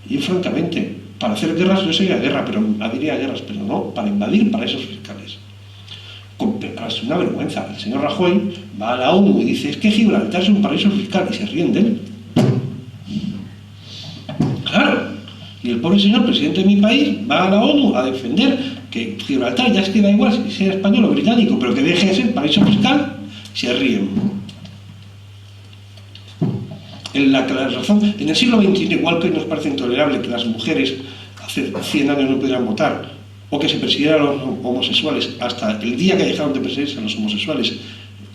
Y yo, francamente, para hacer guerras, yo sería guerra, pero diría guerras, pero no, para invadir paraísos fiscales. Es una vergüenza. El señor Rajoy va a la ONU y dice, es que Gibraltar es un paraíso fiscal, y se ríen de él. Claro. Y el pobre señor presidente de mi país va a la ONU a defender que Gibraltar ya es que da igual si sea español o británico, pero que deje de ser paraíso fiscal, se ríen. La razón, en el siglo XXI, igual que hoy nos parece intolerable que las mujeres hace 100 años no pudieran votar o que se persiguieran a los homosexuales hasta el día que dejaron de perseguirse a los homosexuales,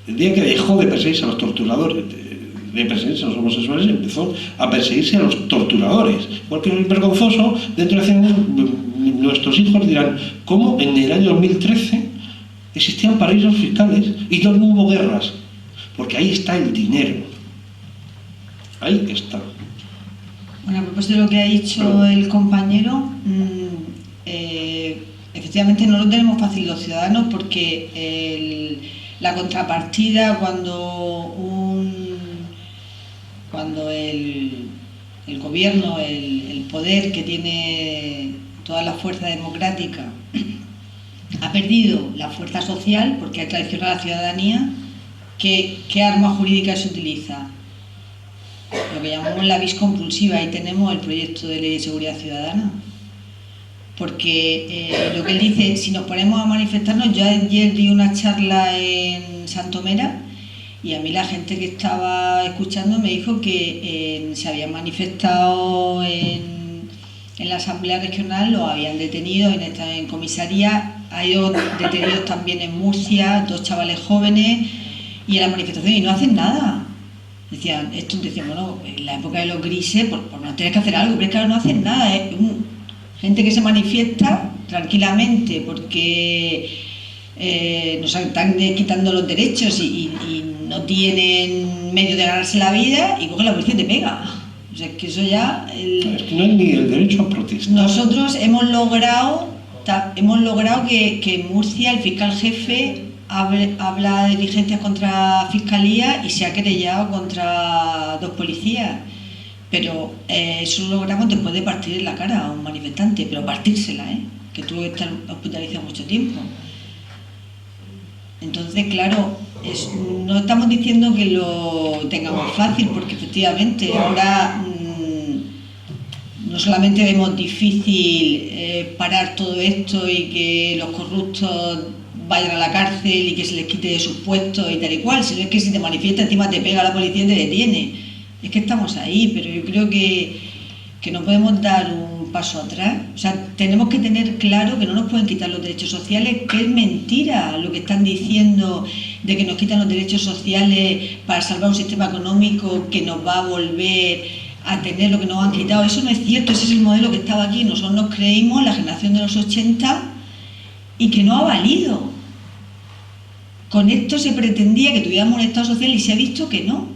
el día que dejó de perseguirse a los torturadores, de perseguirse a los homosexuales, empezó a perseguirse a los torturadores. Igual que es vergonzoso, dentro de 100 años nuestros hijos dirán cómo en el año 2013 existían paraísos fiscales y no hubo guerras, porque ahí está el dinero. Ahí está. Bueno, a propósito de lo que ha dicho el compañero, efectivamente no lo tenemos fácil los ciudadanos porque la contrapartida cuando el gobierno, el poder que tiene toda la fuerza democrática ha perdido la fuerza social porque ha traicionado a la ciudadanía, ¿qué arma jurídica se utiliza? Lo que llamamos la vis compulsiva. Ahí tenemos el proyecto de ley de seguridad ciudadana, porque lo que él dice, si nos ponemos a manifestarnos, yo ayer di una charla en Santomera y a mí la gente que estaba escuchando me dijo que se habían manifestado en la Asamblea Regional, los habían detenido en comisaría, hay dos detenidos también en Murcia, 2 chavales jóvenes, y en la manifestación y no hacen nada. Decían, bueno, en la época de los grises, por no tener que hacer algo, pero es que ahora no hacen nada. Gente que se manifiesta tranquilamente porque nos están quitando los derechos y no tienen medio de ganarse la vida y coge la policía y te pega. O sea, es que eso ya... Es que no hay ni el derecho a protestar. Nosotros hemos logrado que en Murcia el fiscal jefe habla de diligencias contra Fiscalía y se ha querellado contra 2 policías, pero eso lo logramos después de partir en la cara a un manifestante, pero partírsela, que tuvo que estar hospitalizado mucho tiempo. Entonces, claro, no estamos diciendo que lo tengamos fácil, porque efectivamente ahora no solamente vemos difícil parar todo esto y que los corruptos vayan a la cárcel y que se les quite de sus puestos y tal y cual, sino es que si te manifiesta encima te pega la policía y te detiene. Es que estamos ahí, pero yo creo que no podemos dar un paso atrás. O sea, tenemos que tener claro que no nos pueden quitar los derechos sociales, que es mentira lo que están diciendo de que nos quitan los derechos sociales para salvar un sistema económico que nos va a volver a tener lo que nos han quitado. Eso no es cierto, ese es el modelo que estaba aquí. Nosotros nos creímos, la generación de los 80, y que no ha valido. Con esto se pretendía que tuviéramos un Estado social y se ha visto que no.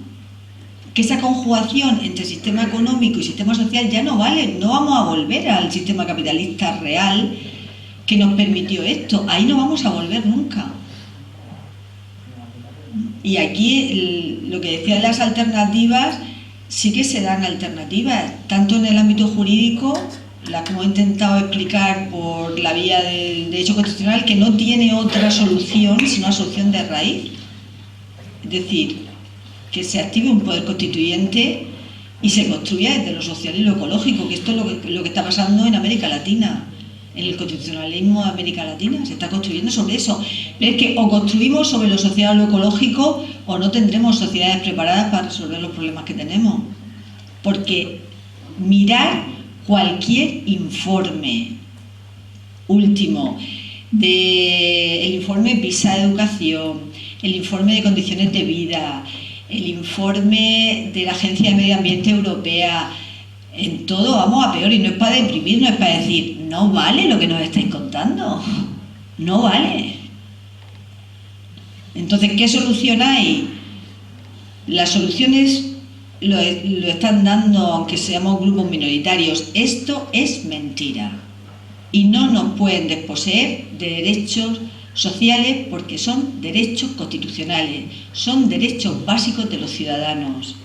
Que esa conjugación entre sistema económico y sistema social ya no vale. No vamos a volver al sistema capitalista real que nos permitió esto. Ahí no vamos a volver nunca. Y aquí lo que decía de las alternativas, sí que se dan alternativas, tanto en el ámbito jurídico, la como he intentado explicar por la vía del derecho constitucional, que no tiene otra solución sino una solución de raíz. Es decir, que se active un poder constituyente y se construya desde lo social y lo ecológico, que esto es lo que está pasando en América Latina, en el constitucionalismo de América Latina, se está construyendo sobre eso. Pero es que o construimos sobre lo social o lo ecológico o no tendremos sociedades preparadas para resolver los problemas que tenemos. Porque mirar cualquier informe último, el informe PISA de educación, el informe de condiciones de vida, el informe de la Agencia de Medio Ambiente Europea, en todo vamos a peor, y no es para deprimir, no es para decir, no vale lo que nos estáis contando, no vale. Entonces, ¿qué solución hay? Las soluciones lo están dando, aunque seamos grupos minoritarios. Esto es mentira y no nos pueden desposeer de derechos sociales porque son derechos constitucionales, son derechos básicos de los ciudadanos.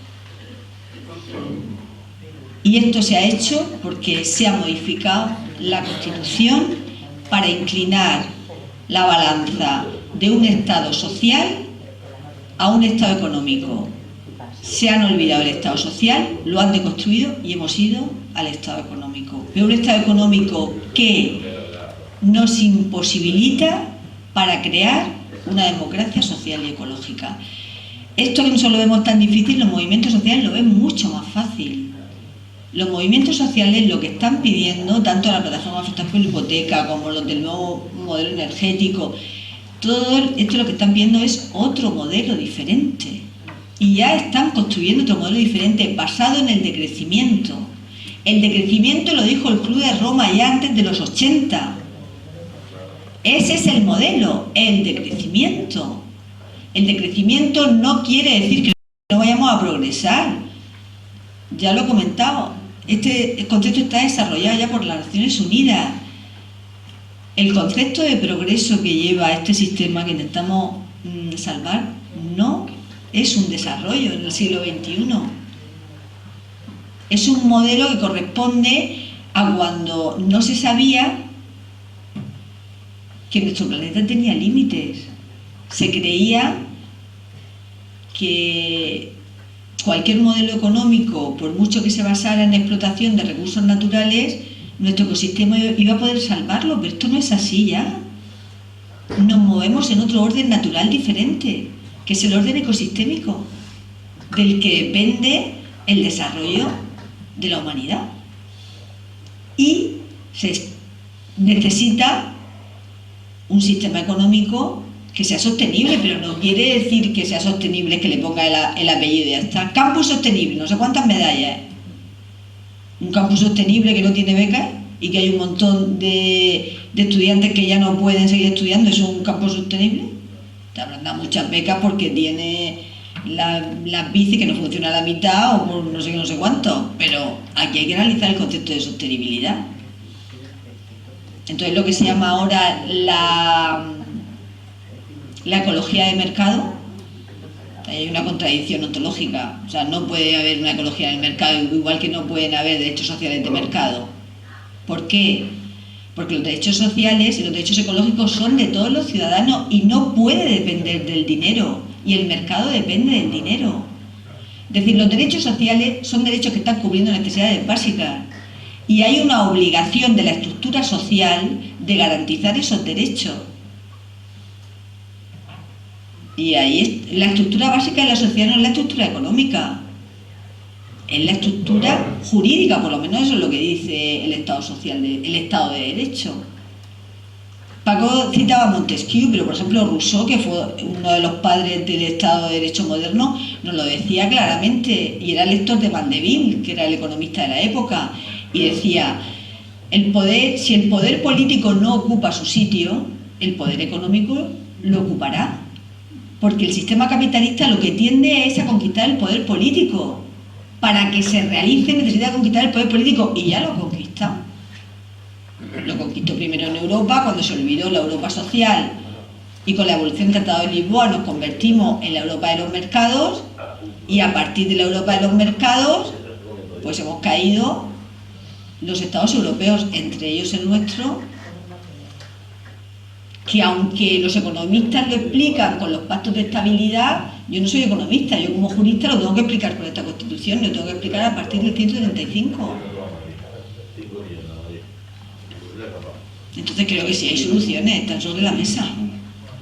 Y esto se ha hecho porque se ha modificado la Constitución para inclinar la balanza de un Estado social a un Estado económico. Se han olvidado el Estado social, lo han deconstruido y hemos ido al Estado económico. Pero un Estado económico que nos imposibilita para crear una democracia social y ecológica. Esto que nosotros lo vemos tan difícil, los movimientos sociales lo ven mucho más fácil. Los movimientos sociales lo que están pidiendo, tanto la plataforma afectada por la hipoteca como los del nuevo modelo energético, todo esto lo que están pidiendo es otro modelo diferente. Y ya están construyendo otro modelo diferente basado en el decrecimiento. El decrecimiento lo dijo el Club de Roma ya antes de los 80. Ese es el modelo, el decrecimiento. El decrecimiento no quiere decir que no vayamos a progresar. Ya lo he comentado. Este concepto está desarrollado ya por las Naciones Unidas. El concepto de progreso que lleva este sistema que intentamos salvar no es un desarrollo en el siglo XXI. Es un modelo que corresponde a cuando no se sabía que nuestro planeta tenía límites. Se creía que cualquier modelo económico, por mucho que se basara en explotación de recursos naturales, nuestro ecosistema iba a poder salvarlo, pero esto no es así ya. Nos movemos en otro orden natural diferente, que es el orden ecosistémico, del que depende el desarrollo de la humanidad. Y se necesita un sistema económico que sea sostenible, pero no quiere decir que sea sostenible que le ponga el apellido y ya está. Campus sostenible, no sé cuántas medallas. Un campus sostenible que no tiene becas y que hay un montón de estudiantes que ya no pueden seguir estudiando, ¿es un campus sostenible? Te habrán dado muchas becas porque tiene las bici que no funciona a la mitad o por no sé qué, no sé cuánto, pero aquí hay que analizar el concepto de sostenibilidad. Entonces lo que se llama ahora la ecología de mercado, hay una contradicción ontológica, o sea, no puede haber una ecología del mercado igual que no pueden haber derechos sociales de mercado. ¿Por qué? Porque los derechos sociales y los derechos ecológicos son de todos los ciudadanos y no puede depender del dinero, y el mercado depende del dinero. Es decir, los derechos sociales son derechos que están cubriendo necesidades básicas y hay una obligación de la estructura social de garantizar esos derechos. Y ahí la estructura básica de la sociedad no es la estructura económica. es la estructura jurídica, por lo menos eso es lo que dice el Estado social, el Estado de Derecho. Paco citaba a Montesquieu, pero por ejemplo Rousseau, que fue uno de los padres del Estado de Derecho moderno, nos lo decía claramente, y era lector de Mandeville, que era el economista de la época, y decía, si el poder político no ocupa su sitio, el poder económico lo ocupará, porque el sistema capitalista lo que tiende es a conquistar el poder político. Para que se realice necesita conquistar el poder político, y ya lo ha conquistado. Lo conquistó primero en Europa, cuando se olvidó la Europa social, y con la evolución del Tratado de Lisboa nos convertimos en la Europa de los mercados, y a partir de la Europa de los mercados pues hemos caído los estados europeos, entre ellos el nuestro, que aunque los economistas lo explican con los pactos de estabilidad, yo no soy economista, yo como jurista lo tengo que explicar con esta Constitución, lo tengo que explicar a partir del 175. Entonces creo que sí hay soluciones, están sobre la mesa.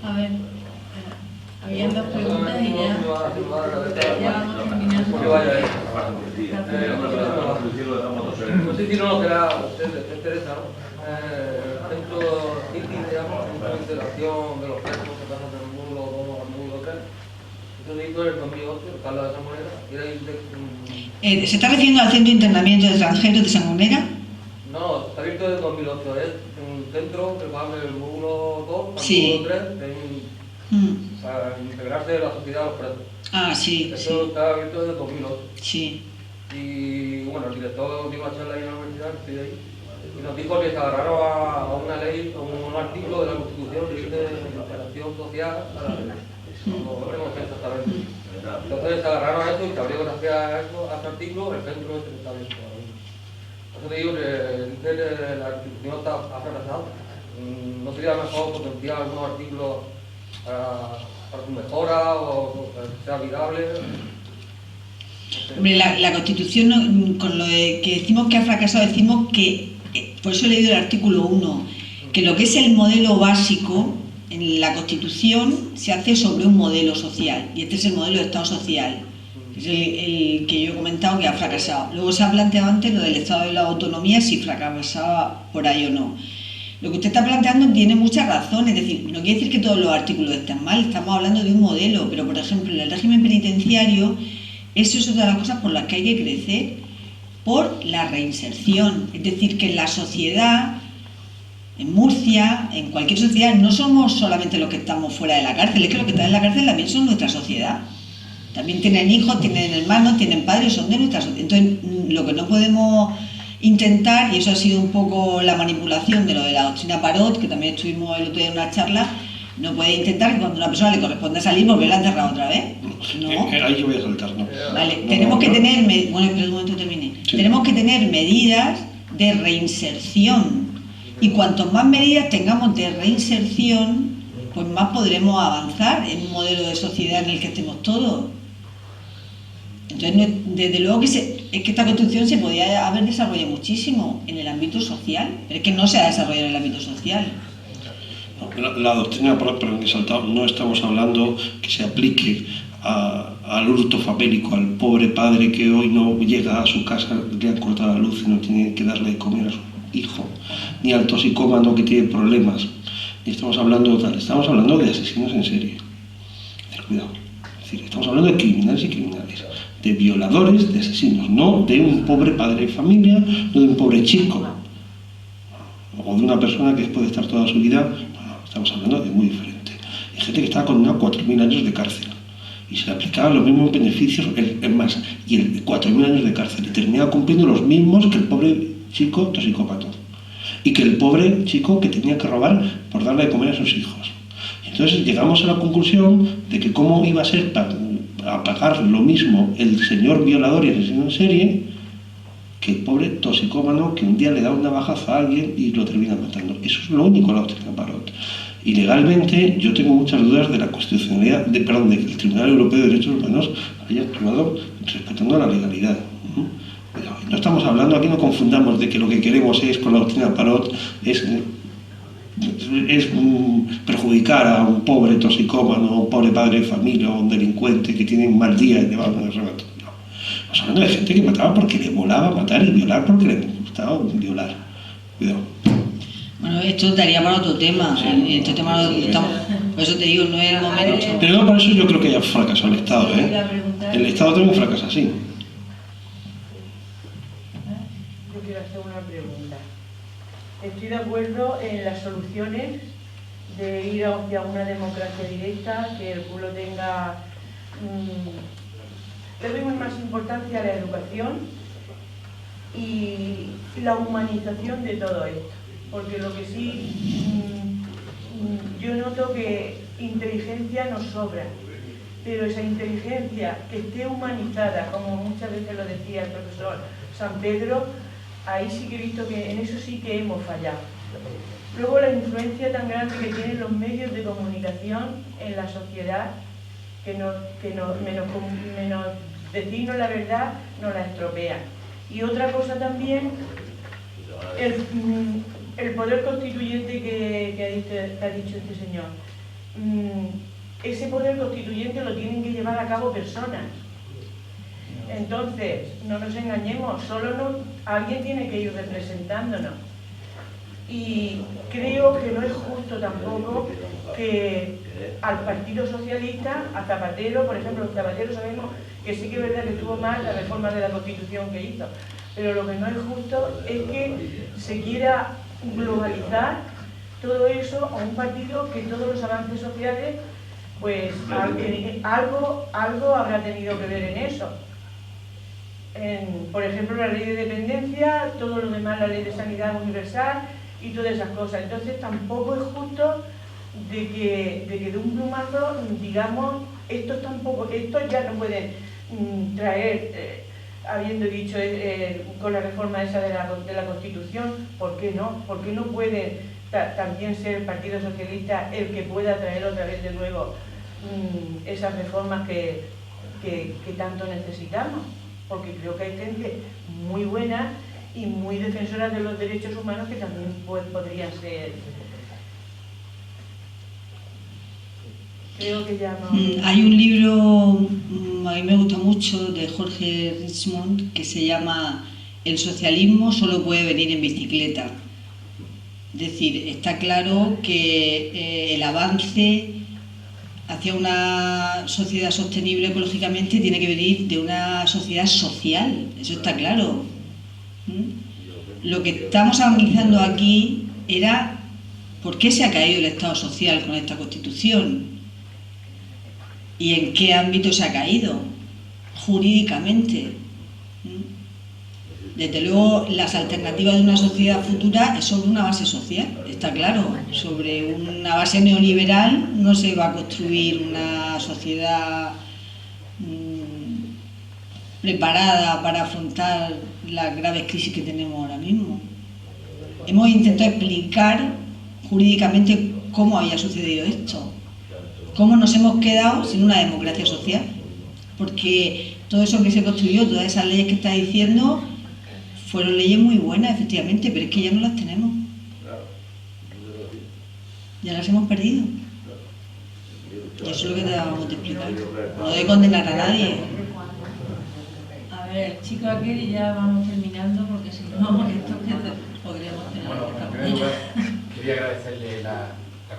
A ver, habían dos preguntas y ya vamos terminando. No sé si no nos queda a ustedes, les interesa, ¿no? Dentro de integración de los presos que pasan del módulo 2 al módulo 3, entonces en el 2008, el Carlos de Sangonera, ¿Se está refiriendo al Centro de Internamiento de Extranjeros de Sangonera? No, está abierto desde 2008, es un centro que va del módulo 2 al Sí. módulo 3, para integrarse en la sociedad de los presos. Ah, sí, sí, Eso está abierto desde 2008. sí. Y bueno, el director dio una charla ahí en la universidad, estoy ahí, y nos dijo que se agarraron a una ley, a un artículo de la Constitución que dice integración social, no veremos exactamente. Entonces se agarraron a eso y se abrió gracias a eso, a ese artículo, el centro está abierto ahora mismo. Por eso te digo que dice que la Constitución ha fracasado. ¿No sería mejor potenciar algunos artículos para su mejora o que sea viable? Hombre, la Constitución, con lo que decimos que ha fracasado, decimos que, por eso he leído el artículo 1, que lo que es el modelo básico en la Constitución se hace sobre un modelo social, y este es el modelo de Estado social, que es el que yo he comentado que ha fracasado. Luego se ha planteado antes lo del Estado de la autonomía, si fracasaba por ahí o no. Lo que usted está planteando tiene mucha razón, es decir, no quiere decir que todos los artículos estén mal, estamos hablando de un modelo, pero por ejemplo en el régimen penitenciario, eso es otra de las cosas por las que hay que crecer, por la reinserción. Es decir, que en la sociedad, en Murcia, en cualquier sociedad, no somos solamente los que estamos fuera de la cárcel, es que los que están en la cárcel también son nuestra sociedad. También tienen hijos, tienen hermanos, tienen padres, son de nuestra sociedad. Entonces, lo que no podemos intentar, y eso ha sido un poco la manipulación de lo de la doctrina Parot, que también estuvimos el otro día en una charla, no puede intentar que cuando a una persona le corresponde salir volverla a encerrar otra vez. No. Ahí yo voy a saltar, ¿no? Vale, tenemos que tener, bueno, espera un momento, termine. Sí. Tenemos que tener medidas de reinserción, y cuanto más medidas tengamos de reinserción, pues más podremos avanzar en un modelo de sociedad en el que estemos todos. Entonces, desde luego que es que esta Constitución se podía haber desarrollado muchísimo en el ámbito social, pero es que no se ha desarrollado en el ámbito social. La doctrina Parot, perdón que he saltado, no estamos hablando que se aplique al hurto famélico, al pobre padre que hoy no llega a su casa, le han cortado la luz y no tiene que darle de comer a su hijo, ni al toxicómano que tiene problemas, ni estamos hablando de tal, estamos hablando de asesinos en serie. Cuidado, es decir, estamos hablando de criminales y criminales, de violadores, de asesinos, no de un pobre padre de familia, no de un pobre chico, o de una persona que después de estar toda su vida, estamos hablando de muy diferente. Hay gente que está condenada a 4.000 años de cárcel y se le aplicaban los mismos beneficios, es más, y el 4.000 años de cárcel y terminaba cumpliendo los mismos que el pobre chico toxicópata y que el pobre chico que tenía que robar por darle de comer a sus hijos. Entonces llegamos a la conclusión de que cómo iba a ser a pagar lo mismo el señor violador y asesino en serie que el pobre toxicómano que un día le da un navajazo a alguien y lo termina matando. Eso es lo único la doctrina Parot. Y legalmente yo tengo muchas dudas de la constitucionalidad, de que el Tribunal Europeo de Derechos Humanos haya actuado respetando la legalidad. Pero no estamos hablando, aquí no confundamos de que lo que queremos es, con la doctrina Parot, es perjudicar a un pobre toxicómano, a un pobre padre de familia o a un delincuente que tiene un mal día y le va a un arrebato. No. Estamos Estamos hablando de gente que mataba porque le molaba matar y violar porque le gustaba violar. Cuidado. Bueno, esto daría para otro tema. Sí. Este tema por eso te digo, no es el momento. Pero por eso yo creo que ya fracasó el Estado, ¿eh? El Estado también fracasa así. Yo quiero hacer una pregunta. Estoy de acuerdo en las soluciones de ir hacia una democracia directa, que el pueblo tenga... le doy más importancia a la educación y la humanización de todo esto. Porque lo que sí, yo noto que inteligencia nos sobra, pero esa inteligencia que esté humanizada, como muchas veces lo decía el profesor San Pedro, ahí sí que he visto que en eso sí que hemos fallado. Luego la influencia tan grande que tienen los medios de comunicación en la sociedad, que menos decirnos la verdad, nos la estropean. Y otra cosa también, el poder constituyente que ha dicho este señor. Ese poder constituyente lo tienen que llevar a cabo personas. Entonces, no nos engañemos, alguien tiene que ir representándonos. Y creo que no es justo tampoco que al Partido Socialista, a Zapatero, por ejemplo, Zapatero sabemos que sí que es verdad que estuvo mal la reforma de la Constitución que hizo, pero lo que no es justo es que se quiera globalizar todo eso a un partido que todos los avances sociales, pues algo habrá tenido que ver en eso. Por ejemplo, la ley de dependencia, todo lo demás, la ley de sanidad universal y todas esas cosas. Entonces tampoco es justo de que de un plumazo digamos, estos ya no pueden traer, habiendo dicho con la reforma esa de la Constitución, ¿por qué no? ¿Por qué no puede también ser el Partido Socialista el que pueda traer otra vez de nuevo esas reformas que tanto necesitamos? Porque creo que hay gente muy buena y muy defensora de los derechos humanos que también podrían ser. Creo que ya no... Hay un libro, a mí me gusta mucho, de Jorge Richmond, que se llama El socialismo solo puede venir en bicicleta. Es decir, está claro que el avance hacia una sociedad sostenible ecológicamente tiene que venir de una sociedad social, eso está claro. Lo que estamos analizando aquí era por qué se ha caído el Estado social con esta Constitución y en qué ámbito se ha caído jurídicamente. Desde luego, las alternativas de una sociedad futura es sobre una base social, está claro. Sobre una base neoliberal no se va a construir una sociedad preparada para afrontar las graves crisis que tenemos ahora mismo. Hemos intentado explicar jurídicamente cómo había sucedido esto, cómo nos hemos quedado sin una democracia social, porque todo eso que se construyó, todas esas leyes que está diciendo, fueron leyes muy buenas, efectivamente, pero es que ya no las tenemos. Ya las hemos perdido. Y eso es lo que debemos de explicar. No de condenar a nadie. A ver, el chico aquel y ya vamos terminando porque si no, esto que podríamos tener. Bueno, en primer lugar, quería agradecerle la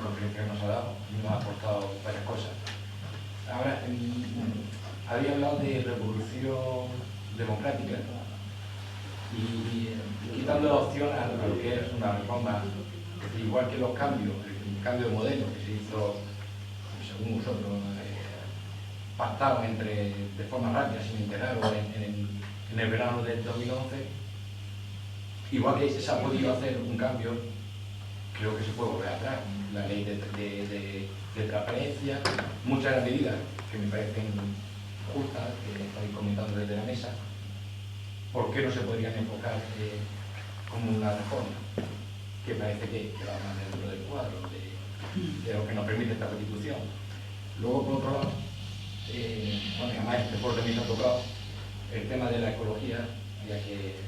conferencia que nos ha dado y nos ha aportado varias cosas. Ahora, había hablado de revolución democrática y quitando la opción a lo que es una reforma, es decir, igual que los cambios, el cambio de modelo que se hizo, según vosotros, pactado de forma rápida, sin enterarlo, en el verano del 2011, igual que se ha podido hacer un cambio, creo que se puede volver atrás. La ley de transparencia, muchas de las medidas que me parecen justas, que estáis comentando desde la mesa, ¿por qué no se podrían enfocar como una reforma? Que parece que va más dentro del cuadro de lo que nos permite esta Constitución. Luego, por otro lado, bueno, además este foro también se ha tocado el tema de la ecología, ya que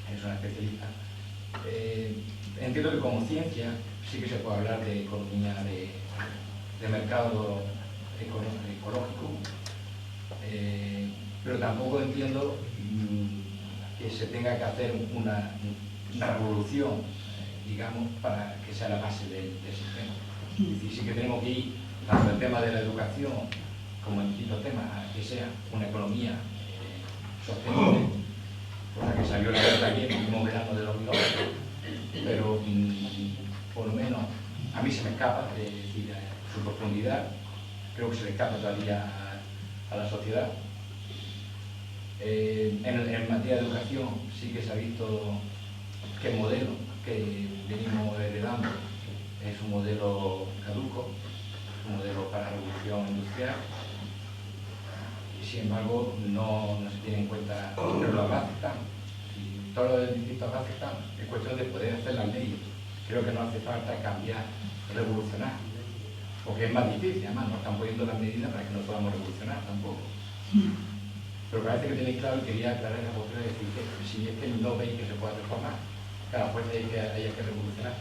es una especialista. Entiendo que como ciencia sí que se puede hablar de economía de mercado ecológico, pero tampoco entiendo que se tenga que hacer una revolución, digamos, para que sea la base del sistema. Es decir, sí que tenemos que ir, tanto el tema de la educación como el quinto tema, a que sea una economía sostenible, por la que salió la guerra aquí en el último verano de 2008, pero por lo menos a mí se me escapa, es decir, su profundidad, creo que se le escapa todavía a la sociedad. En materia de educación sí que se ha visto que el modelo que venimos heredando es un modelo caduco, un modelo para la revolución industrial, y sin embargo no se tiene en cuenta los avances están. Y todos los distintos avances están, es cuestión de poder hacer las leyes. Creo que no hace falta cambiar, revolucionar, porque es más difícil, además nos están poniendo las medidas para que no podamos revolucionar tampoco. Pero parece que tenéis claro, y quería aclarar la postura de decir que si es que no veis que se pueda reformar, que a la fuerza haya que revolucionar.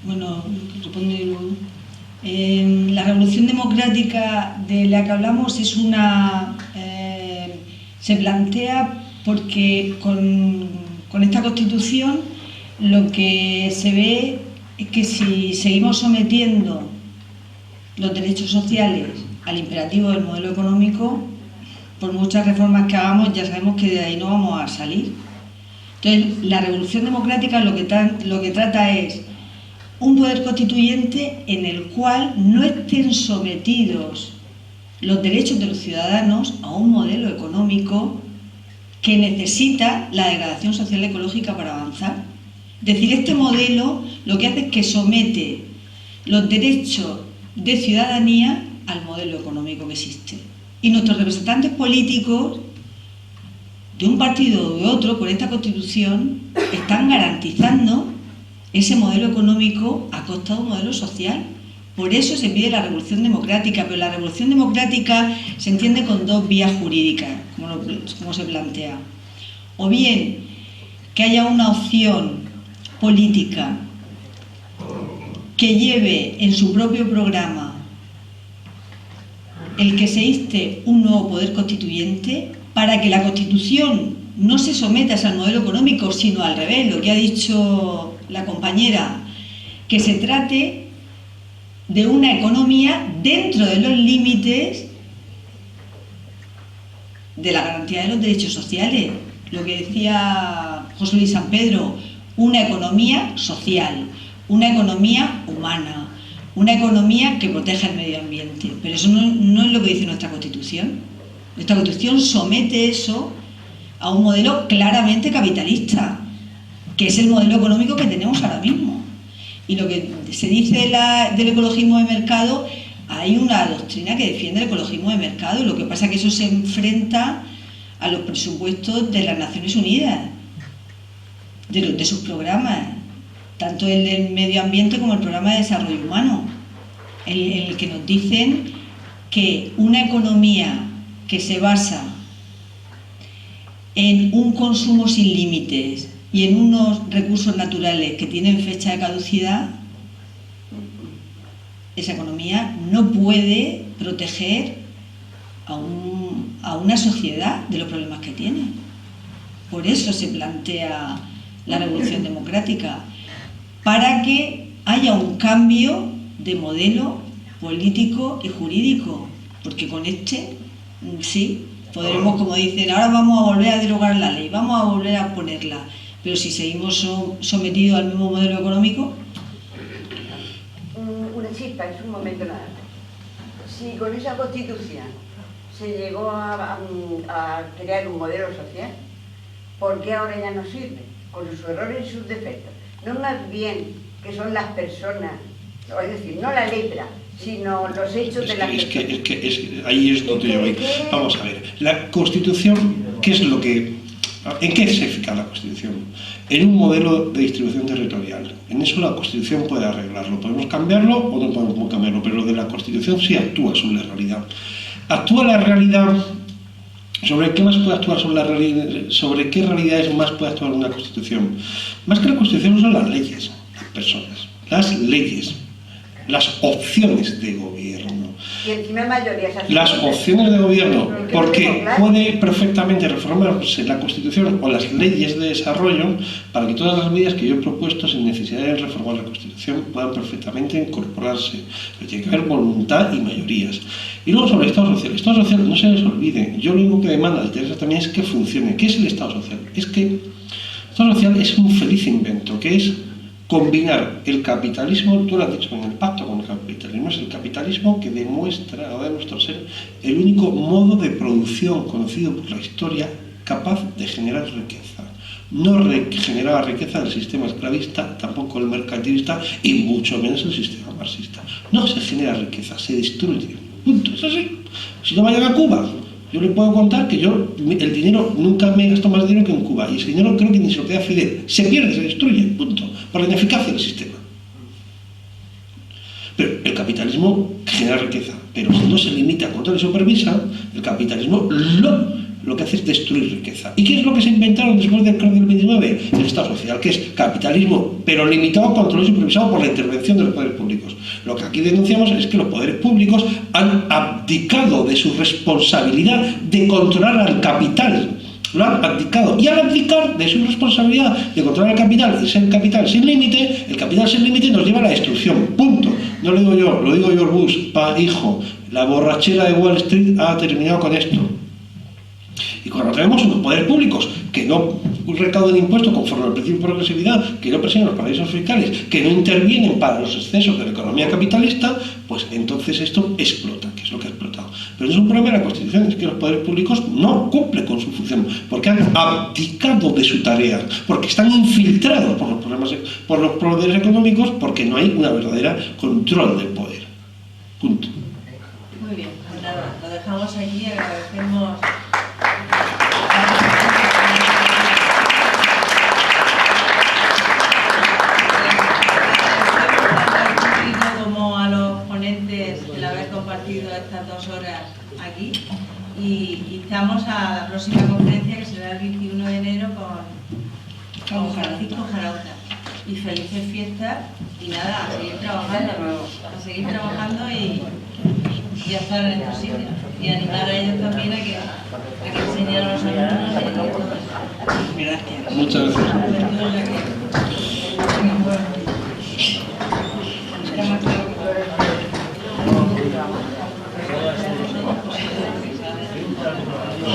Bueno, respondo yo luego. La revolución democrática de la que hablamos es se plantea porque con esta Constitución lo que se ve es que si seguimos sometiendo los derechos sociales al imperativo del modelo económico, por muchas reformas que hagamos ya sabemos que de ahí no vamos a salir. Entonces, la revolución democrática lo que trata es un poder constituyente en el cual no estén sometidos los derechos de los ciudadanos a un modelo económico que necesita la degradación social y ecológica para avanzar. Es decir, este modelo lo que hace es que somete los derechos de ciudadanía al modelo económico que existe. Y nuestros representantes políticos, de un partido o de otro, con esta Constitución, están garantizando ese modelo económico a costa de un modelo social. Por eso se pide la revolución democrática, pero la revolución democrática se entiende con dos vías jurídicas, como se plantea. O bien que haya una opción política que lleve en su propio programa el que se inste un nuevo poder constituyente para que la Constitución no se someta al modelo económico, sino al revés, lo que ha dicho la compañera, que se trate de una economía dentro de los límites de la garantía de los derechos sociales. Lo que decía José Luis San Pedro, una economía social, una economía humana, una economía que proteja el medio ambiente. Pero eso no es lo que dice nuestra Constitución. Nuestra Constitución somete eso a un modelo claramente capitalista, que es el modelo económico que tenemos ahora mismo. Y lo que se dice del ecologismo de mercado, hay una doctrina que defiende el ecologismo de mercado, y lo que pasa es que eso se enfrenta a los presupuestos de las Naciones Unidas, de sus programas, tanto el del medio ambiente como el programa de desarrollo humano, en el que nos dicen que una economía que se basa en un consumo sin límites y en unos recursos naturales que tienen fecha de caducidad, esa economía no puede proteger a una sociedad de los problemas que tiene. Por eso se plantea la revolución democrática, para que haya un cambio de modelo político y jurídico, porque con sí, podremos, como dicen, ahora vamos a volver a derogar la ley, vamos a volver a ponerla, pero si seguimos sometidos al mismo modelo económico. Una chispa, es un momento nada más. Si con esa Constitución se llegó a crear un modelo social, ¿por qué ahora ya no sirve? Con sus errores y sus defectos. No más bien que son las personas, es decir, no la letra, sino los hechos de la persona. Ahí es donde yo voy. Vamos a ver, la Constitución, ¿qué es lo que... ¿En qué se fija la Constitución? En un modelo de distribución territorial. En eso la Constitución puede arreglarlo. Podemos cambiarlo o no podemos cambiarlo, pero lo de la Constitución sí actúa sobre la realidad. Actúa la realidad... ¿Sobre qué más puede actuar sobre la realidad? ¿Sobre qué realidades más puede actuar una Constitución? Más que la Constitución son las leyes, las personas, las leyes. las opciones de gobierno. Y encima mayoría se hace Las fuerte. opciones de gobierno, Pero porque claro. puede perfectamente reformarse la Constitución o las leyes de desarrollo para que todas las medidas que yo he propuesto sin necesidad de reformar la Constitución puedan perfectamente incorporarse. Pero tiene que haber voluntad y mayorías. Y luego sobre el Estado social. El Estado social, no se les olvide, yo lo único que demanda de Teresa también es que funcione. ¿Qué es el Estado social? Es que el Estado social es un feliz invento, que es combinar el capitalismo, tú lo has dicho, en el pacto con el capitalismo, es el capitalismo que demuestra, o demuestra ser el único modo de producción conocido por la historia capaz de generar riqueza. No generaba riqueza el sistema esclavista, tampoco el mercantilista y mucho menos el sistema marxista. No se genera riqueza, se destruye. Punto, es así. Si no vayan a Cuba, yo le puedo contar que el dinero nunca me gasto más dinero que en Cuba y ese dinero creo que ni se lo queda Fidel. Se pierde, se destruye, punto, por la ineficacia del sistema. Pero el capitalismo genera riqueza, pero si no se limita a control y supervisa, el capitalismo lo que hace es destruir riqueza. ¿Y qué es lo que se inventaron después del crack del 29? El Estado social, que es capitalismo, pero limitado, controlado y supervisado por la intervención de los poderes públicos. Lo que aquí denunciamos es que los poderes públicos han abdicado de su responsabilidad de controlar al capital. Lo han abdicado. Y al abdicar de su responsabilidad de controlar el capital y ser capital sin límite, el capital sin límite nos lleva a la destrucción. Punto. No lo digo yo, lo digo George Bush, hijo. La borrachera de Wall Street ha terminado con esto. Y cuando tenemos unos poderes públicos que no recaudan impuestos conforme al principio de progresividad, que no persiguen los paraísos fiscales, que no intervienen para los excesos de la economía capitalista, pues entonces esto explota, que es lo que ha explotado. Pero no es un problema de la Constitución, es que los poderes públicos no cumplen con su función, porque han abdicado de su tarea, porque están infiltrados por los poderes económicos, porque no hay una verdadera control del poder. Punto. Muy bien, pues nada, lo dejamos aquí, agradecemos. Como a los ponentes el haber compartido estas 2 horas aquí y estamos a la próxima conferencia que será el 21 de enero con Francisco Jarauta. Y felices fiestas y nada, a seguir trabajando y a estar en estos sitios y animar a ellos también a que enseñen a los alumnos y todo eso. Gracias. Muchas gracias.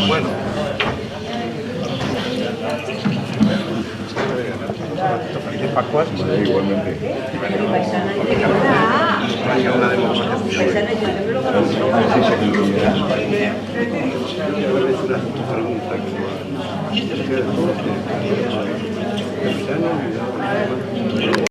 Bueno. Felices Pascuas. Igualmente. Una pregunta que